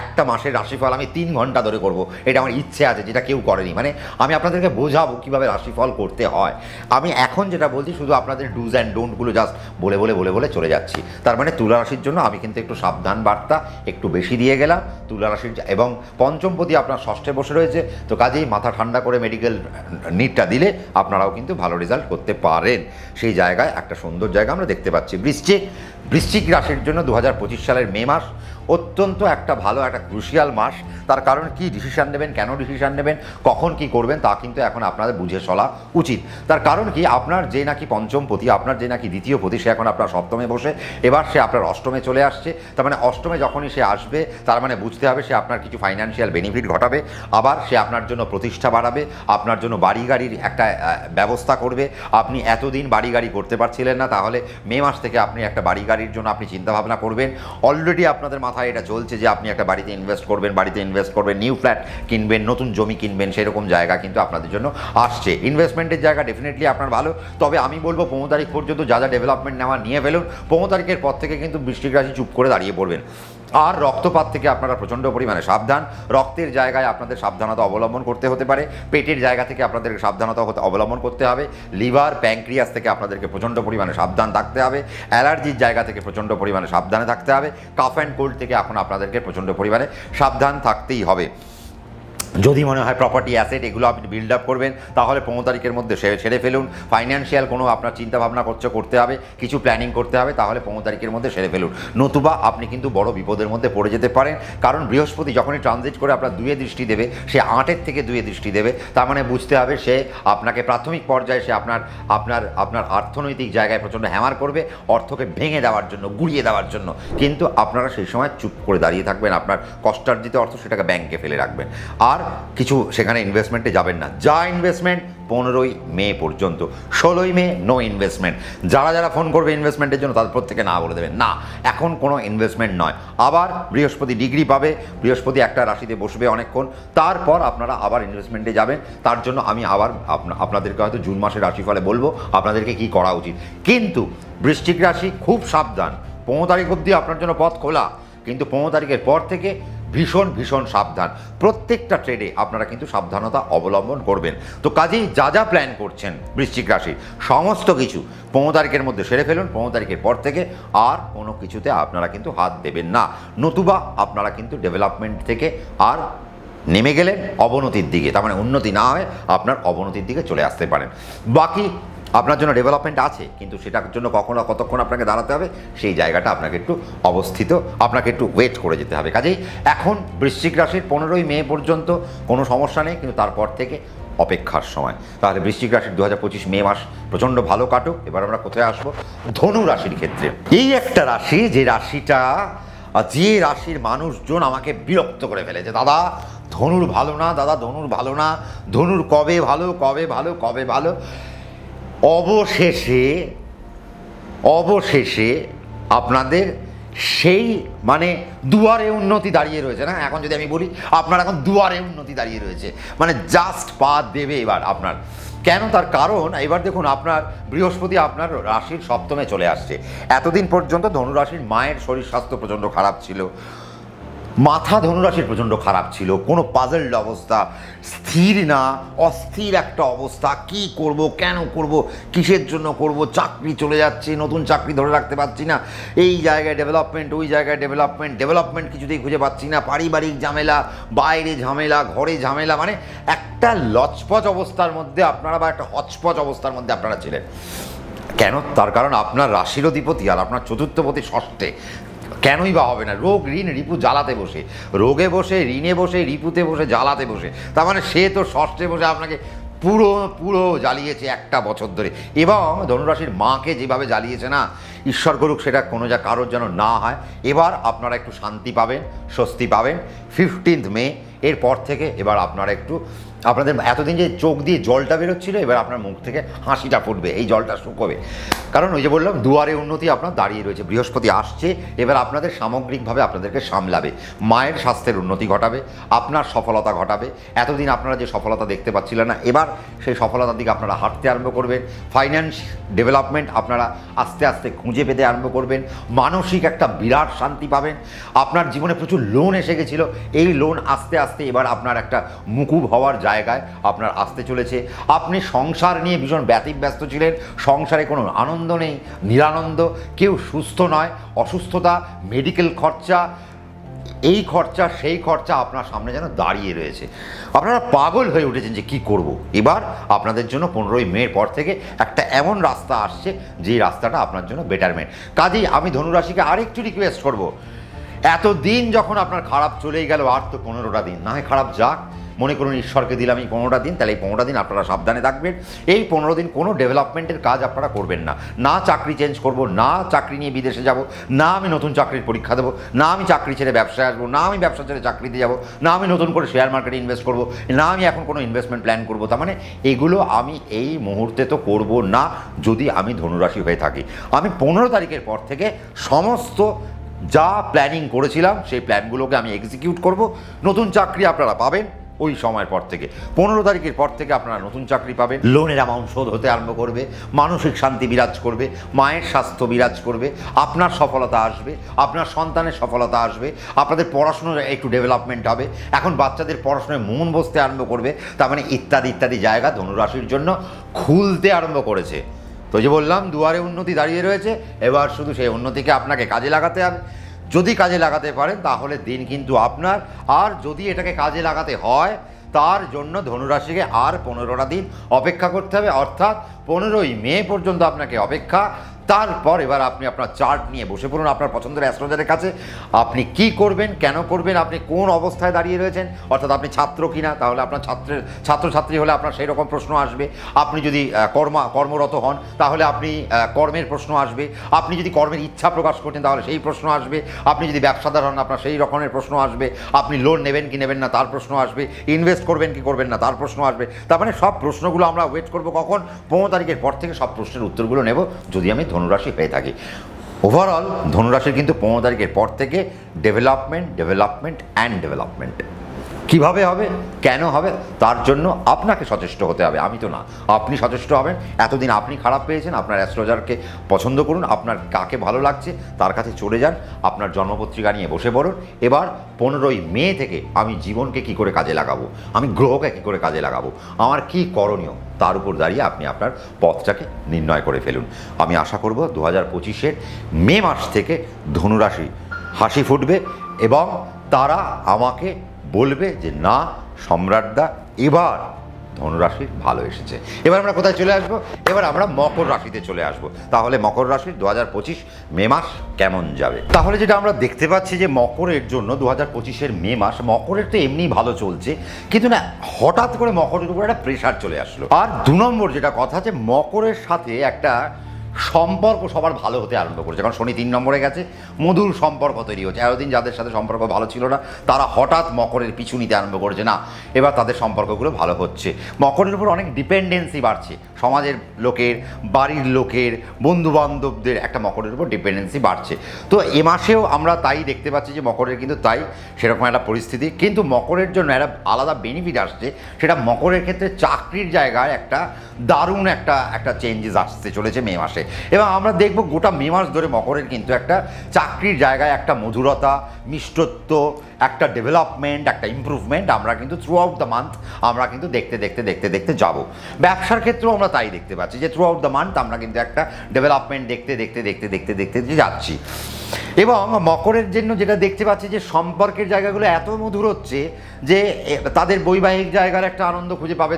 একটা মাসের রাশিফল আমি 3 ঘন্টা ধরে করব, এটা আমার ইচ্ছে আছে, যেটা কেউ করেনি। মানে আমি আপনাদেরকে বোঝাবো কীভাবে রাশিফল করতে হয়। আমি এখন যেটা বলছি শুধু আপনাদের ডুজ অ্যান্ড ডোন্টগুলো জাস্ট বলে বলে বলে বলে চলে যাচ্ছি। তার মানে তুলা রাশির জন্য আমি কিন্তু একটু সাবধান বার্তা একটু বেশি দিয়ে গেলাম। তুলা রাশির এবং পঞ্চমপতি আপনার ষষ্ঠে বসে রয়েছে, তো কাজেই মাথা ঠান্ডা করে মেডিকেল নিটটা দিলে আপনারাও কিন্তু ভালো রেজাল্ট করতে পারেন। সেই জায়গায় একটা সুন্দর জায়গা আমরা দেখতে পাচ্ছি। বৃশ্চিক রাশির জন্য 2025 সালের মে মাস অত্যন্ত একটা ভালো একটা ক্রুশিয়াল মাস। তার কারণ কি, ডিসিশান নেবেন, কেন ডিসিশান নেবেন, কখন কি করবেন তা কিন্তু এখন আপনাদের বুঝে চলা উচিত। তার কারণ কি, আপনার যে নাকি পঞ্চমপতি, আপনার যে নাকি দ্বিতীয় পতি, সে এখন আপনার সপ্তমে বসে, এবার সে আপনার অষ্টমে চলে আসছে। তার মানে অষ্টমে যখনই সে আসবে তার মানে বুঝতে হবে সে আপনার কিছু ফাইন্যান্সিয়াল বেনিফিট ঘটাবে, আবার সে আপনার জন্য প্রতিষ্ঠা বাড়াবে, আপনার জন্য বাড়ি গাড়ির একটা ব্যবস্থা করবে। আপনি এতদিন বাড়ি গাড়ি করতে পারছিলেন না, তাহলে মে মাস থেকে আপনি একটা বাড়ি গাড়ির জন্য আপনি চিন্তাভাবনা করবেন। অলরেডি আপনাদের মাথায় এটা চলছে যে আপনি একটা বাড়িতে ইনভেস্ট করবেন, নিউ ফ্ল্যাট কিনবেন, নতুন জমি কিনবেন, সেরকম জায়গা কিন্তু আপনাদের জন্য আসছে। ইনভেস্টমেন্টের জায়গা ডেফিনেটলি আপনার ভালো। তবে আমি বলবো 15 তারিখ পর্যন্ত যা যা ডেভেলপমেন্ট নেওয়া নিয়ে ফেলুন। 15 তারিখের পর থেকে কিন্তু বৃশ্চিক রাশি চুপ করে দাঁড়িয়ে পড়বেন। আর রক্তপাত থেকে আপনারা প্রচণ্ড পরিমাণে সাবধান। রক্তের জায়গায় আপনাদের সাবধানতা অবলম্বন করতে হতে পারে। পেটের জায়গা থেকে আপনাদের সাবধানতা অবলম্বন করতে হবে। লিভার, প্যাঙ্ক্রিয়াস থেকে আপনাদেরকে প্রচণ্ড পরিমাণে সাবধান থাকতে হবে। অ্যালার্জির জায়গা থেকে প্রচণ্ড পরিমাণে সাবধানে থাকতে হবে। কাফ অ্যান্ড কোল্ড থেকে এখন আপনাদেরকে প্রচণ্ড পরিমাণে সাবধান থাকতেই হবে। যদি মনে হয় প্রপার্টি অ্যাসেট এগুলো আপনি বিল্ড আপ করবেন, তাহলে 15 তারিখের মধ্যে সেরে ফেলুন। ফাইন্যান্সিয়াল কোনো আপনার চিন্তাভাবনা করতে হবে, কিছু প্ল্যানিং করতে হবে, তাহলে 15 তারিখের মধ্যে সেরে ফেলুন। নতুবা আপনি কিন্তু বড় বিপদের মধ্যে পড়ে যেতে পারেন। কারণ বৃহস্পতি যখনই ট্রানজিট করে আপনার 2-এ দৃষ্টি দেবে, সে 8-এর থেকে 2-এ দৃষ্টি দেবে। তার মানে বুঝতে হবে সে আপনাকে প্রাথমিক পর্যায়ে সে আপনার অর্থনৈতিক জায়গায় প্রচণ্ড হ্যামার করবে, অর্থকে ভেঙে দেওয়ার জন্য, গুড়িয়ে দেওয়ার জন্য। কিন্তু আপনারা সেই সময় চুপ করে দাঁড়িয়ে থাকবেন, আপনার কষ্টার্জিত অর্থ সেটাকে ব্যাংকে ফেলে রাখবেন, আর কিছু সেখানে ইনভেস্টমেন্টে যাবেন না। যা ইনভেস্টমেন্ট 15ই মে পর্যন্ত, 16ই মে নো ইনভেস্টমেন্ট। যারা ফোন করবে ইনভেস্টমেন্টের জন্য তাদের প্রত্যেকে না বলে দেবেন, না এখন কোনো ইনভেস্টমেন্ট নয়। আবার বৃহস্পতি ডিগ্রি পাবে, বৃহস্পতি একটা রাশিতে বসবে অনেকক্ষণ, তারপর আপনারা আবার ইনভেস্টমেন্টে যাবেন। তার জন্য আমি আবার আপনাদেরকে হয়তো জুন মাসের রাশিফলে বলবো আপনাদেরকে কি করা উচিত। কিন্তু বৃশ্চিক রাশি খুব সাবধান। 15 তারিখ অবধি আপনার জন্য পথ খোলা, কিন্তু 15 তারিখের পর থেকে ভীষণ সাবধান। প্রত্যেকটা ট্রেডে আপনারা কিন্তু সাবধানতা অবলম্বন করবেন। তো কাজেই যা প্ল্যান করছেন বৃশ্চিক রাশির সমস্ত কিছু 15 তারিখের মধ্যে সেরে ফেলুন। 15 তারিখের পর থেকে আর কোনো কিছুতে আপনারা কিন্তু হাত দেবেন না, নতুবা আপনারা কিন্তু ডেভেলপমেন্ট থেকে আর নেমে গেলেন অবনতির দিকে। তার মানে উন্নতি না হয়ে আপনার অবনতির দিকে চলে আসতে পারেন। বাকি আপনার জন্য ডেভেলপমেন্ট আছে, কিন্তু সেটার জন্য কতক্ষণ আপনাকে দাঁড়াতে হবে সেই জায়গাটা আপনাকে একটু ওয়েট করে যেতে হবে। কাজেই এখন বৃশ্চিক রাশির 15ই মে পর্যন্ত কোনো সমস্যা নেই, কিন্তু তারপর থেকে অপেক্ষার সময়। তাহলে বৃশ্চিক রাশির 2025 মে মাস প্রচণ্ড ভালো কাটুক। এবার আমরা কোথায় আসবো, ধনু রাশির ক্ষেত্রে। এই একটা রাশি, যে রাশির মানুষজন আমাকে বিরক্ত করে ফেলেছে, দাদা ধনুর ভালো না, দাদা ধনুর ভালো না, ধনুর কবে ভালো। অবশেষে আপনাদের সেই মানে দুয়ারে উন্নতি দাঁড়িয়ে রয়েছে না। এখন যদি আমি বলি আপনার এখন দুয়ারে উন্নতি দাঁড়িয়ে রয়েছে, মানে জাস্ট পা দেবে এবার আপনার। কেন, তার কারণ এবার দেখুন আপনার বৃহস্পতি আপনার রাশির সপ্তমে চলে আসছে। এতদিন পর্যন্ত ধনুরাশির মায়ের শরীর স্বাস্থ্য প্রচণ্ড খারাপ ছিল, মাথা ধনুরাশির প্রচণ্ড খারাপ ছিল, কোনো পাজলড অবস্থা, স্থির না, অস্থির একটা অবস্থা। কি করব, কেন করব, কিসের জন্য করব, চাকরি চলে যাচ্ছে, নতুন চাকরি ধরে রাখতে পারছি না, এই জায়গায় ডেভেলপমেন্ট, ওই জায়গায় ডেভেলপমেন্ট কিছুতেই খুঁজে পাচ্ছি না, পারিবারিক ঝামেলা, বাইরে ঝামেলা, ঘরে ঝামেলা, মানে একটা লচপচ অবস্থার মধ্যে আপনারা বা একটা হচপচ অবস্থার মধ্যে আপনারা ছিলেন। কেন, তার কারণ আপনার রাশির অধিপতি আর আপনার চতুর্থপতি ষষ্ঠে। কেনই বা হবে না, রোগ ঋণ রিপু জ্বালাতে বসে, রোগে বসে, ঋণে বসে, রিপুতে বসে, জ্বালাতে বসে। তার মানে সে তো ষষ্ঠে বসে আপনাকে পুরো পুরো জ্বালিয়েছে একটা বছর ধরে, এবং ধনুরাশির মাকে যেভাবে জ্বালিয়েছে না, ঈশ্বর করুক সেটা কোনো কারোর যেন না হয়। এবার আপনারা একটু শান্তি পাবেন, স্বস্তি পাবেন 15 মে এরপর থেকে। এবার আপনারা একটু আপনাদের এতদিন যে চোখ দিয়ে জলটা বেরোচ্ছিল, এবার আপনার মুখ থেকে হাসিটা ফুটবে, এই জলটা শুকোবে। কারণ ওই যে বললাম, দুয়ারে উন্নতি আপনার দাঁড়িয়ে রয়েছে, বৃহস্পতি আসছে, এবার আপনাদের সামগ্রিকভাবে আপনাদেরকে সামলাবে, মায়ের স্বাস্থ্যের উন্নতি ঘটাবে, আপনার সফলতা ঘটাবে। এতদিন আপনারা যে সফলতা দেখতে পাচ্ছিলেন না, এবার সেই সফলতার দিকে আপনারা হাঁটতে আরম্ভ করবেন। ফাইন্যান্স ডেভেলপমেন্ট আপনারা আস্তে আস্তে খুঁজে পেতে আরম্ভ করবেন। মানসিক একটা বিরাট শান্তি পাবেন। আপনার জীবনে প্রচুর লোন এসে গেছিলো, এই লোন আস্তে আস্তে এবার আপনার একটা মুকুব হওয়ার জায়গায় আপনার আসতে চলেছে। আপনি সংসার নিয়ে ভীষণ ব্যতিব্যস্ত ছিলেন, সংসারে কোনো আনন্দ নেই, নিরানন্দ, কেউ সুস্থ নয়, অসুস্থতা, মেডিকেল খরচা, এই খরচা সেই খরচা আপনার সামনে যেন দাঁড়িয়ে রয়েছে। আপনারা পাগল হয়ে উঠেছেন যে কি করব। এবার আপনাদের জন্য 15ই মে পর থেকে একটা এমন রাস্তা আসছে, যেই রাস্তাটা আপনার জন্য বেটারমেন্ট। কাজেই আমি ধনুরাশিকে আরেকটু রিকোয়েস্ট করব, এতদিন যখন আপনার খারাপ চলেই গেল, আর তো 15টা দিন, না হয় খারাপ যাক, মনে করুন ঈশ্বরকে দিলাম এই 15টা দিন, তাহলে এই 15টা দিন আপনারা সাবধানে থাকবেন। এই 15 দিন কোনো ডেভেলপমেন্টের কাজ আপনারা করবেন না। না চাকরি চেঞ্জ করব, না চাকরি নিয়ে বিদেশে যাব, না আমি নতুন চাকরির পরীক্ষা দেবো, না আমি চাকরি ছেড়ে ব্যবসায় আসবো, না আমি ব্যবসা ছেড়ে চাকরিতে যাব, না আমি নতুন করে শেয়ার মার্কেটে ইনভেস্ট করব, না আমি এখন কোনো ইনভেস্টমেন্ট প্ল্যান করবো। তার মানে এগুলো আমি এই মুহূর্তে তো করব না, যদি আমি ধনুরাশি হয়ে থাকি। আমি 15 তারিখের পর থেকে সমস্ত যা প্ল্যানিং করেছিলাম সেই প্ল্যানগুলোকে আমি এক্সিকিউট করব। নতুন চাকরি আপনারা পাবেন ওই সময়ের পর থেকে। 15 তারিখের পর থেকে আপনারা নতুন চাকরি পাবেন, লোনের অ্যামাউন্ট শোধ হতে আরম্ভ করবে, মানসিক শান্তি বিরাজ করবে, মায়ের স্বাস্থ্য বিরাজ করবে, আপনার সফলতা আসবে, আপনার সন্তানের সফলতা আসবে, আপনাদের পড়াশোনার একটু ডেভেলপমেন্ট হবে, এখন বাচ্চাদের পড়াশোনায় মন বসতে আরম্ভ করবে। তার মানে ইত্যাদি ইত্যাদি জায়গা ধনুরাশির জন্য খুলতে আরম্ভ করেছে। তো যে বললাম, দুয়ারে উন্নতি দাঁড়িয়ে রয়েছে, এবার শুধু সেই উন্নতিকে আপনাকে কাজে লাগাতে হবে। যদি কাজে লাগাতে পারেন তাহলে দিন কিন্তু আপনার, আর যদি এটাকে কাজে লাগাতে হয় তার জন্য ধনুরাশিকে আর 15টা দিন অপেক্ষা করতে হবে, অর্থাৎ 15ই মে পর্যন্ত আপনাকে অপেক্ষা। তারপর এবার আপনি আপনার চার্ট নিয়ে বসে পড়ুন আপনার পছন্দের অ্যাস্ট্রোলজারের কাছে। আপনি কি করবেন, কেন করবেন, আপনি কোন অবস্থায় দাঁড়িয়ে রয়েছেন, অর্থাৎ আপনি ছাত্র কিনা, তাহলে আপনার ছাত্রছাত্রী হলে আপনার সেই রকম প্রশ্ন আসবে। আপনি যদি কর্মরত হন তাহলে আপনি কর্মের প্রশ্ন আসবে। আপনি যদি কর্মের ইচ্ছা প্রকাশ করতেন তাহলে সেই প্রশ্ন আসবে। আপনি যদি ব্যবসাদার হন আপনার সেই রকমের প্রশ্ন আসবে। আপনি লোন নেবেন কি নেবেন না তার প্রশ্ন আসবে। ইনভেস্ট করবেন কি করবেন না তার প্রশ্ন আসবে। তার মানে সব প্রশ্নগুলো আমরা ওয়েট করবো কখন, 15 তারিখের পর থেকে সব প্রশ্নের উত্তরগুলো নেব, যদি আমি ধনুরাশি হয়ে থাকি। ওভারঅল ধনুরাশির কিন্তু 15 তারিখের পর থেকে ডেভেলপমেন্ট অ্যান্ড ডেভেলপমেন্ট। কীভাবে হবে, কেন হবে, তার জন্য আপনাকে সচেষ্ট হতে হবে, আমি তো না, আপনি সচেষ্ট হবেন। এতদিন আপনি খারাপ পেয়েছেন, আপনার অ্যাস্ট্রোলজারকে পছন্দ করুন, আপনার কাকে ভালো লাগছে তার কাছে চলে যান, আপনার জন্মপত্রিকা নিয়ে বসে পড়ুন। এবার 15ই মে থেকে আমি জীবনকে কি করে কাজে লাগাবো, আমি গ্রহকে কী করে কাজে লাগাবো, আমার কি করণীয়, তার উপর দাঁড়িয়ে আপনি আপনার পথটাকে নির্ণয় করে ফেলুন। আমি আশা করব 2025-এর মে মাস থেকে ধনুরাশি হাসি ফুটবে এবং তারা আমাকে বলবে যে না সম্রাটদা, এবার ধনুরাশির ভালো এসেছে। এবার আমরা কোথায় চলে আসবো, এবার আমরা মকর রাশিতে চলে আসবো। তাহলে মকর রাশির 2025 মে মাস কেমন যাবে। তাহলে যেটা আমরা দেখতে পাচ্ছি যে মকরের জন্য 2025-এর মে মাস, মকরের তো এমনি ভালো চলছে, কিন্তু না হঠাৎ করে মকরের উপর একটা প্রেশার চলে আসলো। আর 2 নম্বর যেটা কথা, যে মকরের সাথে একটা সম্পর্ক সবার ভালো হতে আরম্ভ করেছে, কারণ শনি 3 নম্বরে গেছে, মধুর সম্পর্ক তৈরি হচ্ছে। এতদিন যাদের সাথে সম্পর্ক ভালো ছিল না তারা হঠাৎ মকরের পিছু নিতে আরম্ভ করেছে, না এবার তাদের সম্পর্কগুলো ভালো হচ্ছে। মকরের উপর অনেক ডিপেন্ডেন্সি বাড়ছে, সমাজের লোকের, বাড়ির লোকের, বন্ধুবান্ধবদের একটা মকরের উপর ডিপেন্ডেন্সি বাড়ছে। তো এ মাসেও আমরা তাই দেখতে পাচ্ছি যে মকরের কিন্তু তাই সেরকম একটা পরিস্থিতি। কিন্তু মকরের জন্য একটা আলাদা বেনিফিট আসছে, সেটা মকরের ক্ষেত্রে চাকরির জায়গায় একটা দারুণ একটা চেঞ্জেস আসতে চলেছে মে মাসে। এবং আমরা দেখব গোটা মে মাস ধরে মকরের কিন্তু একটা চাকরির জায়গায় একটা মধুরতা, মিষ্টত্ব, একটা ডেভেলপমেন্ট, একটা ইমপ্রুভমেন্ট আমরা কিন্তু থ্রু আউট দ্য মান্থ আমরা কিন্তু দেখতে যাব। ব্যবসার ক্ষেত্রেও আমরা তাই দেখতে পাচ্ছি যে থ্রু আউট দ্য মান্থ আমরা কিন্তু একটা ডেভেলপমেন্ট দেখতে যাচ্ছি। এবং মকরের জন্য যেটা দেখতে পাচ্ছি যে সম্পর্কের জায়গাগুলো এত মধুর হচ্ছে যে তাদের বৈবাহিক জায়গার একটা আনন্দ খুঁজে পাবে,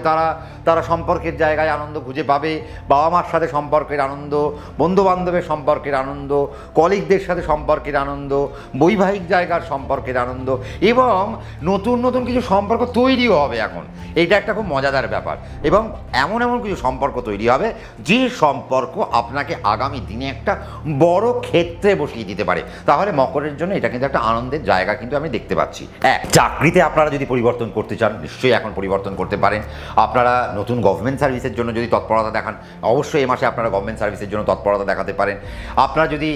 তারা সম্পর্কের জায়গায় আনন্দ খুঁজে পাবে, বাবা মার সাথে সম্পর্কের আনন্দ, বন্ধুবান্ধবের সম্পর্কের আনন্দ, কলিগদের সাথে সম্পর্কের আনন্দ, বৈবাহিক জায়গার সম্পর্কের আনন্দ, এবং নতুন নতুন কিছু সম্পর্ক তৈরিও হবে। এখন এইটা একটা খুব মজাদার ব্যাপার, এবং এমন এমন কিছু সম্পর্ক তৈরি হবে যে সম্পর্ক আপনাকে আগামী দিনে একটা বড় ক্ষেত্রে বসিয়ে দিতে পারে। তাহলে মকরের জন্য এটা কিন্তু একটা আনন্দের জায়গা কিন্তু আমি দেখতে পাচ্ছি। চাকরিতে আপনারা যদি পরিবর্তন করতে চান নিশ্চয়ই এখন পরিবর্তন করতে পারেন। আপনারা নতুন গভর্নমেন্ট সার্ভিসের জন্য যদি তৎপরতা দেখান অবশ্যই এই মাসে আপনারা গভর্নমেন্ট সার্ভিসের জন্য তৎপরতা দেখাতে পারেন। আপনারা যদি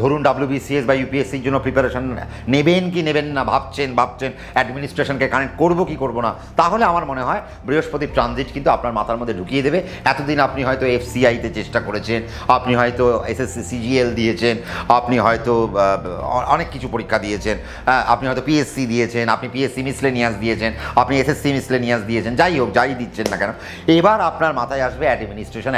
ধরুন WBCS বা UPSCর জন্য প্রিপারেশন নেবেন কি নেবেন না ভাবছেন অ্যাডমিনিস্ট্রেশনকে কানেক্ট করবো কি করবো না, তাহলে আমার মনে হয় বৃহস্পতির ট্রানজিট কিন্তু আপনার মাথার মধ্যে ঢুকিয়ে দেবে। এতদিন আপনি হয়তো FCI-তে চেষ্টা করেছেন, আপনি হয়তো SSC CGL দিয়েছেন, আপনি হয়তো অনেক কিছু পরীক্ষা দিয়েছেন, আপনি হয়তো PSC দিয়েছেন, আপনি PSC মিসলেনিয়াস দিয়েছেন, আপনি SSC মিসলেনিয়াস দিয়েছেন, যাই হোক যাই দিচ্ছেন না কেন, এবার আপনার মাথায় আসবে অ্যাডমিনিস্ট্রেশন।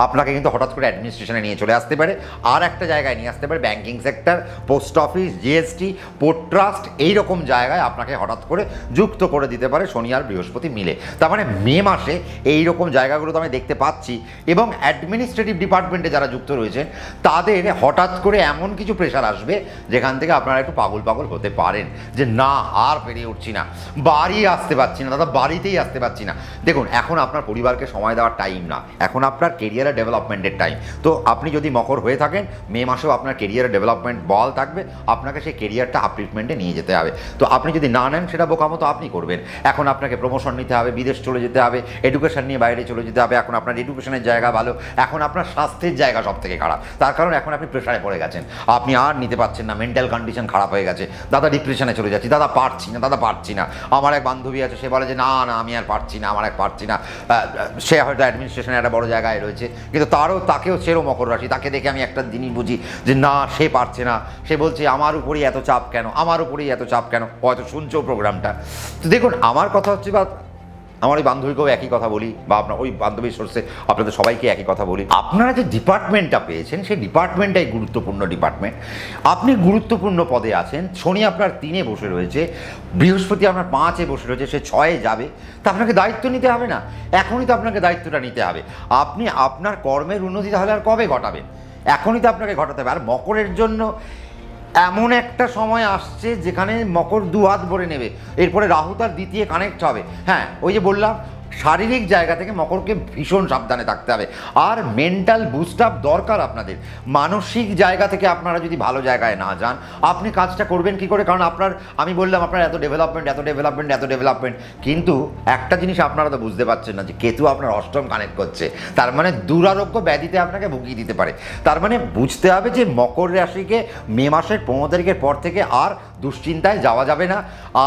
আপনাকে কিন্তু হঠাৎ করে অ্যাডমিনিস্ট্রেশনে নিয়ে চলে আসতে পারে, আর একটা জায়গায় নিয়ে আসতে পারে banking sector, post office, GST, port trust, এইরকম জায়গায় আপনাকে হঠাৎ করে যুক্ত করে দিতে পারে শনি আর বৃহস্পতি মিলে। তার মানে মে মাসে এইরকম জায়গাগুলো তো আমি দেখতে পাচ্ছি। এবং অ্যাডমিনিস্ট্রেটিভ ডিপার্টমেন্টে যারা যুক্ত রয়েছেন তাদের হঠাৎ করে এমন কিছু প্রেশার আসবে যেখান থেকে আপনারা একটু পাগল হতে পারেন, যে না আর পেরিয়ে উঠছি না, বাড়ি আসতে পারছি না দাদা, বাড়িতেই আসতে পারছি না। দেখুন এখন আপনার পরিবারকে সময় দেওয়ার টাইম না, এখন আপনার কেরিয়ারের ডেভেলপমেন্টের টাইম। তো আপনি যদি মকর হয়ে থাকেন মে মাসেও আপনার কেরিয়ারের ডেভেলপমেন্ট বল থাকবে, আপনাকে সেই কেরিয়ারটা আপলিফমেন্টে নিয়ে যেতে হবে। তো আপনি যদি না নেন সেটা বোকামো তো আপনি করবেন। এখন আপনাকে প্রমোশন নিতে হবে, বিদেশ চলে যেতে হবে, এডুকেশন নিয়ে বাইরে চলে যেতে হবে। এখন আপনার এডুকেশনের জায়গা ভালো, এখন আপনার স্বাস্থ্যের জায়গা সব থেকে খারাপ, তার কারণ এখন আপনি প্রেশারে পড়ে গেছেন, আপনি আর নিতে পারছেন না, মেন্টাল কন্ডিশন খারাপ হয়ে গেছে, দাদা ডিপ্রেশনে চলে যাচ্ছি, দাদা পারছি না। আমার এক বান্ধবী আছে, সে বলে যে না আমি আর পারছি না, সে হয়তো অ্যাডমিনিস্ট্রেশনে একটা বড় জায়গায় রয়েছে, কিন্তু তাকেও সেরও মকর রাশি, তাকে দেখে আমি একটা জিনিস বুঝি যে না সে পারছে না, সে বলছে আমার উপরেই এত চাপ কেন, হয়তো শুনছো প্রোগ্রামটা। তো দেখুন আমার কথা হচ্ছে, বা আমার ওই বান্ধবীকেও একই কথা বলি, বা আপনার ওই বান্ধবীর সোর্সে আপনাদের সবাইকে একই কথা বলি, আপনারা যে ডিপার্টমেন্টটা পেয়েছেন সেই ডিপার্টমেন্টটাই গুরুত্বপূর্ণ ডিপার্টমেন্ট। আপনি গুরুত্বপূর্ণ পদে আছেন, শনি আপনার 3-এ বসে রয়েছে, বৃহস্পতি আপনার 5-এ বসে রয়েছে, সে 6-এ যাবে, তা আপনাকে দায়িত্ব নিতে হবে না? এখনই তো আপনাকে দায়িত্বটা নিতে হবে। আপনি আপনার কর্মের উন্নতি তাহলে আর কবে ঘটাবেন? এখনই তো আপনাকে ঘটাতে হবে। আর মকরের জন্য এমন একটা সময় আসছে যেখানে মকর 2 হাত ভরে নেবে, এরপরে রাহু তার দ্বিতীয় কানেক্ট হবে। হ্যাঁ, ওই যে বললাম শারীরিক জায়গা থেকে মকরকে ভীষণ সাবধানে থাকতে হবে, আর মেন্টাল বুস্ট আপ দরকার আপনাদের। মানসিক জায়গা থেকে আপনারা যদি ভালো জায়গায় না যান আপনি কাজটা করবেন কি করে? কারণ আমি বললাম আপনার এত ডেভেলপমেন্ট, কিন্তু একটা জিনিস আপনারা তো বুঝতে পারছেন না যে কেতু আপনার 8ম কানেক্ট করছে, তার মানে দুরারোগ্য ব্যাধিতে আপনাকে ভুগিয়ে দিতে পারে। তার মানে বুঝতে হবে যে মকর রাশিকে মে মাসের 15 তারিখের পর থেকে আর দুশ্চিন্তায় যাওয়া যাবে না,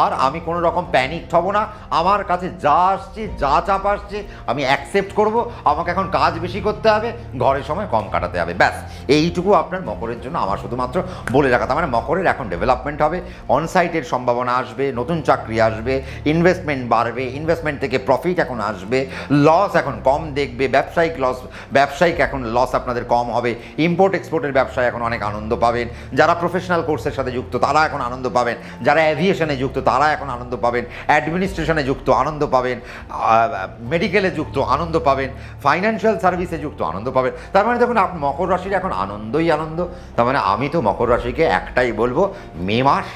আর আমি কোনো রকম প্যানিক হব না। আমার কাছে যা আসছে, যা চাপ আসছে আমি অ্যাকসেপ্ট করব। আমাকে এখন কাজ বেশি করতে হবে, ঘরের সময় কম কাটাতে হবে, ব্যাস এইটুকু আপনার মকরের জন্য আমার শুধুমাত্র বলে রাখা। তার মানে মকরের এখন ডেভেলপমেন্ট হবে, অনসাইটের সম্ভাবনা আসবে, নতুন চাকরি আসবে, ইনভেস্টমেন্ট বাড়বে, ইনভেস্টমেন্ট থেকে প্রফিট এখন আসবে, লস এখন কম দেখবে, ব্যবসায়িক এখন লস আপনাদের কম হবে, ইম্পোর্ট এক্সপোর্টের ব্যবসায় এখন অনেক আনন্দ পাবেন, যারা প্রফেশনাল কোর্সের সাথে যুক্ত তারা এখন আনন্দ পাবেন, যারা অ্যাভিয়েশনে যুক্ত তারা এখন আনন্দ পাবেন, অ্যাডমিনিস্ট্রেশনে যুক্ত আনন্দ পাবেন, মেডিকেলে যুক্ত আনন্দ পাবেন, ফাইন্যান্সিয়াল সার্ভিসে যুক্ত আনন্দ পাবেন। তার মানে দেখুন মকর রাশির এখন আনন্দই আনন্দ। তার মানে আমি তো মকর রাশিকে একটাই বলবো, মে মাস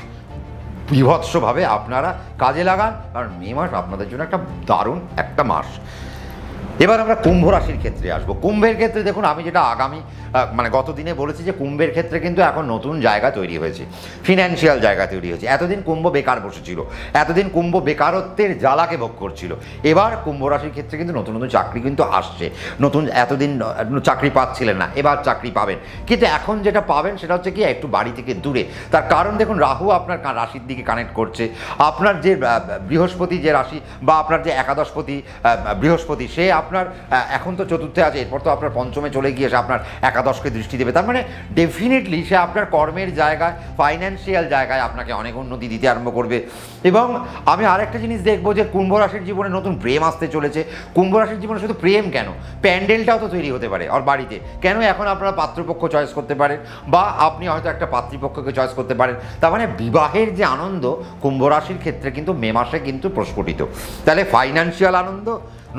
বিভৎসভাবে আপনারা কাজে লাগান, কারণ মে মাস আপনাদের জন্য একটা দারুণ একটা মাস। এবার আমরা কুম্ভ রাশির ক্ষেত্রে আসবো। কুম্ভের ক্ষেত্রে দেখুন আমি যেটা গত দিনে বলেছি যে কুম্ভের ক্ষেত্রে কিন্তু এখন নতুন জায়গা তৈরি হয়েছে, ফিনান্সিয়াল জায়গা তৈরি হয়েছে। এতদিন কুম্ভ বেকার বসেছিল, এতদিন কুম্ভ বেকারত্বের জ্বালাকে ভোগ করছিল। এবার কুম্ভ রাশির ক্ষেত্রে কিন্তু নতুন নতুন চাকরি কিন্তু আসছে। এতদিন চাকরি পাচ্ছিলেন না, এবার চাকরি পাবেন। কিন্তু এখন যেটা পাবেন সেটা হচ্ছে কি একটু বাড়ি থেকে দূরে। তার কারণ দেখুন রাহু আপনার রাশির দিকে কানেক্ট করছে, আপনার যে বৃহস্পতি যে রাশি বা আপনার যে একাদশপতি বৃহস্পতি সে আপনার এখন তো চতুর্থে আছে, এরপর তো আপনার পঞ্চমে চলে গিয়ে সে আপনার একাদশকে দৃষ্টি দেবে। তার মানে ডেফিনেটলি সে আপনার কর্মের জায়গায়, ফাইন্যান্সিয়াল জায়গায় আপনাকে অনেক উন্নতি দিতে আরম্ভ করবে। এবং আমি আরেকটা জিনিস দেখবো যে কুম্ভ রাশির জীবনে নতুন প্রেম আসতে চলেছে। কুম্ভ রাশির জীবনে শুধু প্রেম কেন, প্যান্ডেলটাও তো তৈরি হতে পারে আর বাড়িতে। কেন এখন আপনারা পাত্রপক্ষ চয়েস করতে পারেন, বা আপনি হয়তো একটা পাত্রীপক্ষকে চয়েস করতে পারেন। তার মানে বিবাহের যে আনন্দ কুম্ভ রাশির ক্ষেত্রে কিন্তু মে মাসে কিন্তু প্রস্ফুটিত। তাহলে ফাইন্যান্সিয়াল আনন্দ,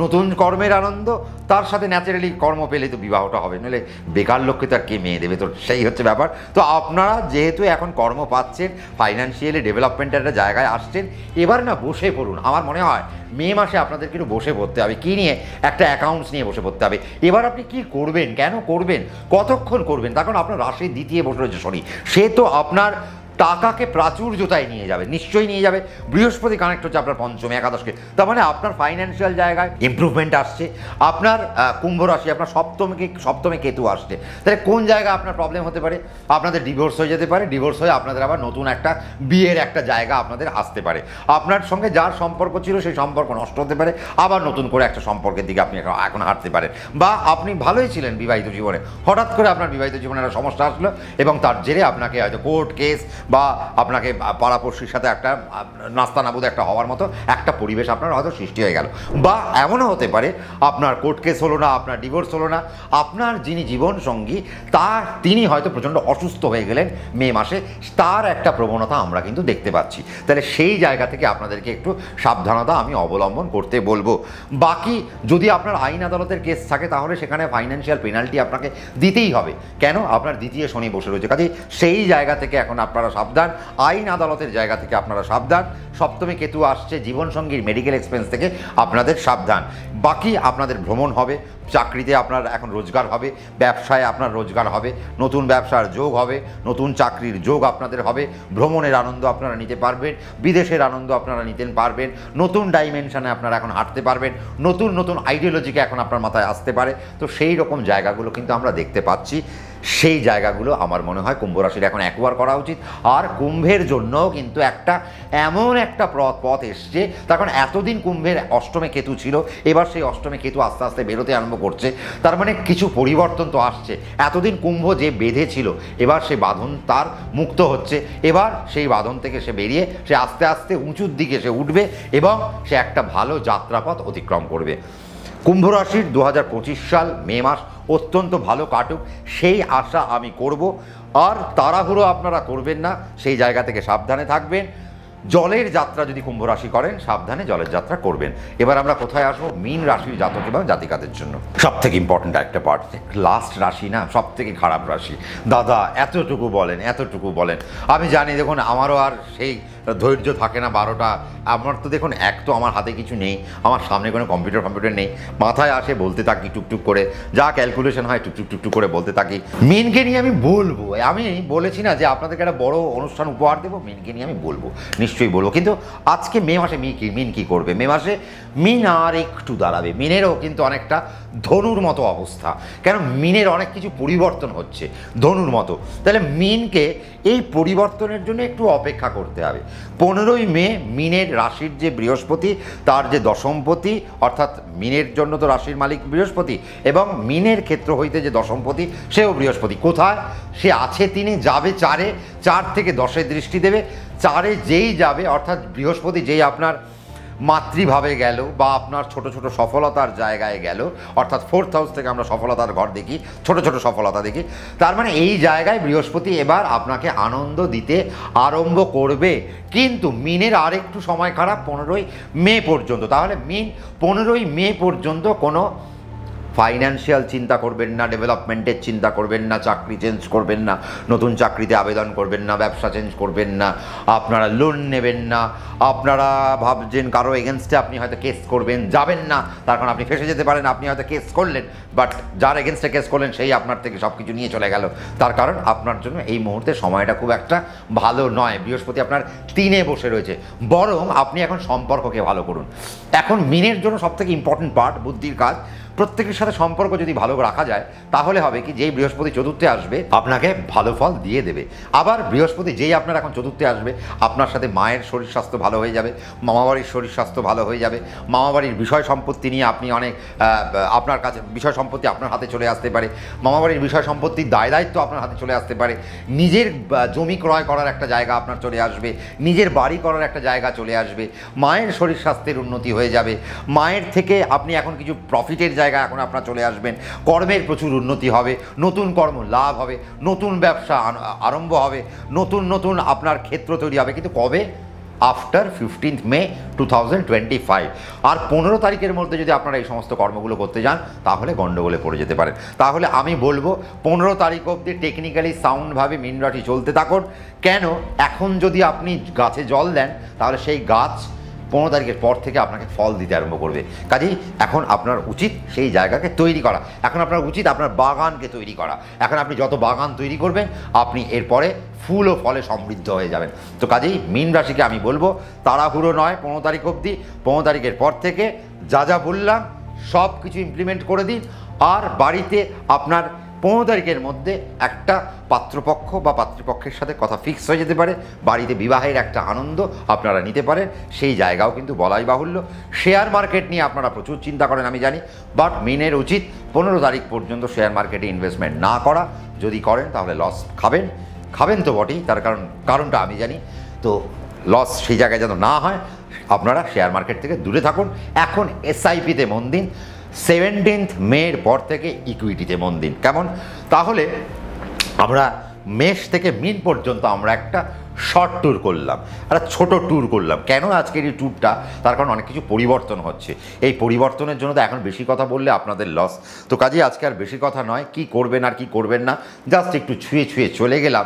নতুন কর্মের আনন্দ, তার সাথে ন্যাচারালি কর্ম পেলে তো বিবাহটা হবে, নাহলে বেকার লোককে তো আর কে মেয়ে দেবে, তো সেই হচ্ছে ব্যাপার। তো আপনারা যেহেতু এখন কর্ম পাচ্ছেন, ফাইন্যান্সিয়ালি ডেভেলপমেন্টের একটা জায়গায় আসছেন, এবার না বসে পড়ুন। আমার মনে হয় মে মাসে আপনাদেরকে একটু বসে পড়তে হবে। কী নিয়ে? একটা অ্যাকাউন্টস নিয়ে বসে পড়তে হবে। এবার আপনি কি করবেন, কেন করবেন, কতক্ষণ করবেন, তার কারণ আপনার রাশির দ্বিতীয় বসে রয়েছে শনি, সে তো আপনার টাকাকে প্রাচুর্যতায় নিয়ে যাবে, নিশ্চয়ই নিয়ে যাবে। বৃহস্পতি কানেক্ট হচ্ছে আপনার পঞ্চমে, একাদশকে, তার মানে আপনার ফাইন্যান্সিয়াল জায়গায় ইমপ্রুভমেন্ট আসছে। আপনার কুম্ভ রাশি, আপনার সপ্তমে কেতু আসছে। তাহলে কোন জায়গায় আপনার প্রবলেম হতে পারে? আপনাদের ডিভোর্স হয়ে যেতে পারে, ডিভোর্স হয়ে আপনাদের আবার নতুন একটা বিয়ের একটা জায়গা আপনাদের আসতে পারে। আপনার সঙ্গে যার সম্পর্ক ছিল সেই সম্পর্ক নষ্ট হতে পারে, আবার নতুন করে একটা সম্পর্কের দিকে আপনি এখন হাঁটতে পারেন। বা আপনি ভালোই ছিলেন বিবাহিত জীবনে, হঠাৎ করে আপনার বিবাহিত জীবনে একটা সমস্যা আসলো এবং তার জেরে আপনাকে হয়তো কোর্ট কেস বা আপনাকে পাড়াপড়শির সাথে একটা নাস্তানাবুদ একটা হওয়ার মতো একটা পরিবেশ আপনার হয়তো সৃষ্টি হয়ে গেল। বা এমনও হতে পারে আপনার কোর্ট কেস হলো না, আপনার ডিভোর্স হলো না, আপনার যিনি জীবনসঙ্গী তিনি হয়তো প্রচণ্ড অসুস্থ হয়ে গেলেন মে মাসে, তার একটা প্রবণতা আমরা কিন্তু দেখতে পাচ্ছি। তাহলে সেই জায়গা থেকে আপনাদেরকে একটু সাবধানতা আমি অবলম্বন করতে বলবো। বাকি যদি আপনার আইন আদালতের কেস থাকে তাহলে সেখানে ফাইন্যান্সিয়াল পেনাল্টি আপনাকে দিতেই হবে। কেন? আপনার দ্বিতীয় শনি বসে রয়েছে, কাজে সেই জায়গা থেকে এখন আপনারা সাবধান, আইন আদালতের জায়গা থেকে আপনারা সাবধান। সপ্তমে কেতু আসছে, জীবনসঙ্গীর মেডিকেল এক্সপেন্স থেকে আপনাদের সাবধান। বাকি আপনাদের ভ্রমণ হবে, চাকরিতে আপনার এখন রোজগার হবে, ব্যবসায় আপনার রোজগার হবে, নতুন ব্যবসার যোগ হবে, নতুন চাকরির যোগ আপনাদের হবে, ভ্রমণের আনন্দ আপনারা নিতে পারবেন, বিদেশের আনন্দ আপনারা নিতে পারবেন, নতুন ডাইমেনশনে আপনারা এখন হাঁটতে পারবেন, নতুন নতুন আইডিওলজিকে এখন আপনার মাথায় আসতে পারে। তো সেই রকম জায়গাগুলো কিন্তু আমরা দেখতে পাচ্ছি। সেই জায়গাগুলো আমার মনে হয় কুম্ভ রাশির এখন অ্যাকোয়ার করা উচিত। আর কুম্ভের জন্য কিন্তু এমন একটা পথ এসছে, তার কারণ এতদিন কুম্ভের অষ্টমে কেতু ছিল, এবার সেই অষ্টমে কেতু আস্তে আস্তে বেরোতে আরম্ভ করছে। তার মানে কিছু পরিবর্তন তো আসছে। এতদিন কুম্ভ যে বেঁধে ছিল, এবার সেই বাঁধন তার মুক্ত হচ্ছে। এবার সেই বাঁধন থেকে সে বেরিয়ে সে আস্তে আস্তে উঁচুর দিকে সে উঠবে এবং সে একটা ভালো যাত্রাপথ অতিক্রম করবে। কুম্ভ রাশির 2025 সাল মে মাস অত্যন্ত ভালো কাটুক, সেই আশা আমি করব। আর তাড়াহুড়ো আপনারা করবেন না, সেই জায়গা থেকে সাবধানে থাকবেন। জলের যাত্রা যদি কুম্ভ রাশি করেন, সাবধানে জলের যাত্রা করবেন। এবার আমরা কোথায় আসবো? মীন রাশির জাতক এবং জাতিকাদের জন্য সব থেকে ইম্পর্টেন্ট একটা পার্ট, লাস্ট রাশি না, সব থেকে খারাপ রাশি। দাদা এতটুকু বলেন, আমি জানি দেখুন আমারও আর সেই ধৈর্য থাকে না 12টা। আমার তো দেখুন, এক তো আমার হাতে কিছু নেই, আমার সামনে কোনো কম্পিউটার নেই, মাথায় আসে বলতে থাকি টুকটুক করে, যা ক্যালকুলেশন হয় টুকটুক করে বলতে থাকি। মিনকে নিয়ে আমি বলবো, আমি বলেছি না যে আপনাদেরকে একটা বড় অনুষ্ঠান উপহার দেবো, মিনকে নিয়ে আমি বলবো, নিশ্চয়ই বলবো। কিন্তু আজকে মে মাসে মিন কি করবে? মে মাসে মিন আর একটু দাঁড়াবে। মিনেরও কিন্তু অনেকটা ধনুর মতো অবস্থা, কেন মিনের অনেক কিছু পরিবর্তন হচ্ছে ধনুর মতো। তাহলে মিনকে এই পরিবর্তনের জন্য একটু অপেক্ষা করতে হবে। 15ই মে মিনের রাশির যে বৃহস্পতি, তার যে দশমপতি, অর্থাৎ মিনের জন্য তো রাশির মালিক বৃহস্পতি, এবং মিনের ক্ষেত্র হইতে যে দশমপতি সেও বৃহস্পতি। কোথায় সে আছে? তিনি যাবে 4 থেকে 10-এ দৃষ্টি দেবে। 4-এ যেই যাবে, অর্থাৎ বৃহস্পতি যেই আপনার মাতৃভাবে গেল বা আপনার ছোট ছোট সফলতার জায়গায় গেল, অর্থাৎ 4th হাউস থেকে আমরা সফলতার ঘর দেখি, ছোট ছোট সফলতা দেখি। তার মানে এই জায়গায় বৃহস্পতি এবার আপনাকে আনন্দ দিতে আরম্ভ করবে। কিন্তু মিনের আরেকটু সময় খারাপ, 15ই মে পর্যন্ত। তাহলে মিন 15ই মে পর্যন্ত কোনো ফাইন্যান্সিয়াল চিন্তা করবেন না, ডেভেলপমেন্টের চিন্তা করবেন না, চাকরি চেঞ্জ করবেন না, নতুন চাকরিতে আবেদন করবেন না, ব্যবসা চেঞ্জ করবেন না, আপনারা লোন নেবেন না, আপনারা ভাবছেন কারো এগেনস্টে আপনি হয়তো কেস করবেন, যাবেন না, তার কারণ আপনি ফেসে যেতে পারেন। আপনি হয়তো কেস করলেন, বাট যার এগেনস্টে কেস করলেন সেই আপনার থেকে সব কিছু নিয়ে চলে গেল। তার কারণ আপনার জন্য এই মুহূর্তে সময়টা খুব একটা ভালো নয়। বৃহস্পতি আপনার 3-এ বসে রয়েছে। বরং আপনি এখন সম্পর্ককে ভালো করুন। এখন মিনের জন্য সবথেকে ইম্পর্টেন্ট পার্ট বুদ্ধির কাজ। প্রত্যেকের সাথে সম্পর্ক যদি ভালো রাখা যায় তাহলে হবে কি, যেই বৃহস্পতি চতুর্থে আসবে আপনাকে ভালো ফল দিয়ে দেবে। আবার বৃহস্পতি যেই আপনার এখন চতুর্থে আসবে আপনার সাথে মায়ের শরীর স্বাস্থ্য ভালো হয়ে যাবে, মামাবাড়ির শরীর স্বাস্থ্য ভালো হয়ে যাবে, মামাবাড়ির বিষয় সম্পত্তি নিয়ে আপনি অনেক আপনার কাছে বিষয় সম্পত্তি আপনার হাতে চলে আসতে পারে, মামাবাড়ির বিষয় সম্পত্তির দায় দায়িত্ব আপনার হাতে চলে আসতে পারে, নিজের জমি ক্রয় করার একটা জায়গা আপনার চলে আসবে, নিজের বাড়ি করার একটা জায়গা চলে আসবে, মায়ের শরীর স্বাস্থ্যের উন্নতি হয়ে যাবে, মায়ের থেকে আপনি এখন কিছু প্রফিটের জায়গা এখন আপনার চলে আসবেন, কর্মের প্রচুর উন্নতি হবে, নতুন কর্ম লাভ হবে, নতুন ব্যবসা আরম্ভ হবে, নতুন নতুন আপনার ক্ষেত্র তৈরি হবে। কিন্তু কবে? আফটার 15 মে 2025। আর 15 তারিখের মধ্যে যদি আপনারা এই সমস্ত কর্মগুলো করতে যান তাহলে গণ্ডগোলে পড়ে যেতে পারেন। তাহলে আমি বলবো 15 তারিখ অবধি টেকনিক্যালি সাউন্ডভাবে মীন রাশি চলতে থাকুন। কেন? এখন যদি আপনি গাছে জল দেন তাহলে সেই গাছ 15 তারিখের পর থেকে আপনাকে ফল দিতে আরম্ভ করবে। কাজেই এখন আপনার উচিত সেই জায়গাকে তৈরি করা, এখন আপনার উচিত আপনার বাগানকে তৈরি করা। এখন আপনি যত বাগান তৈরি করবেন আপনি এরপরে ফুল ও ফলে সমৃদ্ধ হয়ে যাবেন। তো কাজেই মীন রাশিকে আমি বলবো তাড়াহুড়ো নয় 15 তারিখ অবধি, 15 তারিখের পর থেকে যা যা বললাম সব কিছু ইমপ্লিমেন্ট করে দিন। আর বাড়িতে আপনার 15 তারিখের মধ্যে একটা পাত্রপক্ষ বা পাত্রপক্ষের সাথে কথা ফিক্স হয়ে যেতে পারে, বাড়িতে বিবাহের একটা আনন্দ আপনারা নিতে পারেন, সেই জায়গাও কিন্তু বলাই বাহুল্য। শেয়ার মার্কেট নিয়ে আপনারা প্রচুর চিন্তা করেন আমি জানি, বাট মিনের উচিত 15 তারিখ পর্যন্ত শেয়ার মার্কেটে ইনভেস্টমেন্ট না করা। যদি করেন তাহলে লস খাবেন তো বটেই, তার কারণটা আমি জানি। তো লস সেই জায়গায় যেন না হয়, আপনারা শেয়ার মার্কেট থেকে দূরে থাকুন। এখন এসআইপিতে মন দিন, 17 মের পর থেকে ইকুইটিতে মন দিন। কেমন? তাহলে আমরা মেষ থেকে মিন পর্যন্ত আমরা একটা শর্ট ট্যুর করলাম, একটা ছোট ট্যুর করলাম। কেন আজকের এই ট্যুরটা? তার কারণ অনেক কিছু পরিবর্তন হচ্ছে। এই পরিবর্তনের জন্য তো এখন বেশি কথা বললে আপনাদের লস। তো কাজেই আজকে আর বেশি কথা নয়, কি করবেন আর কি করবেন না জাস্ট একটু ছুঁয়ে চলে গেলাম।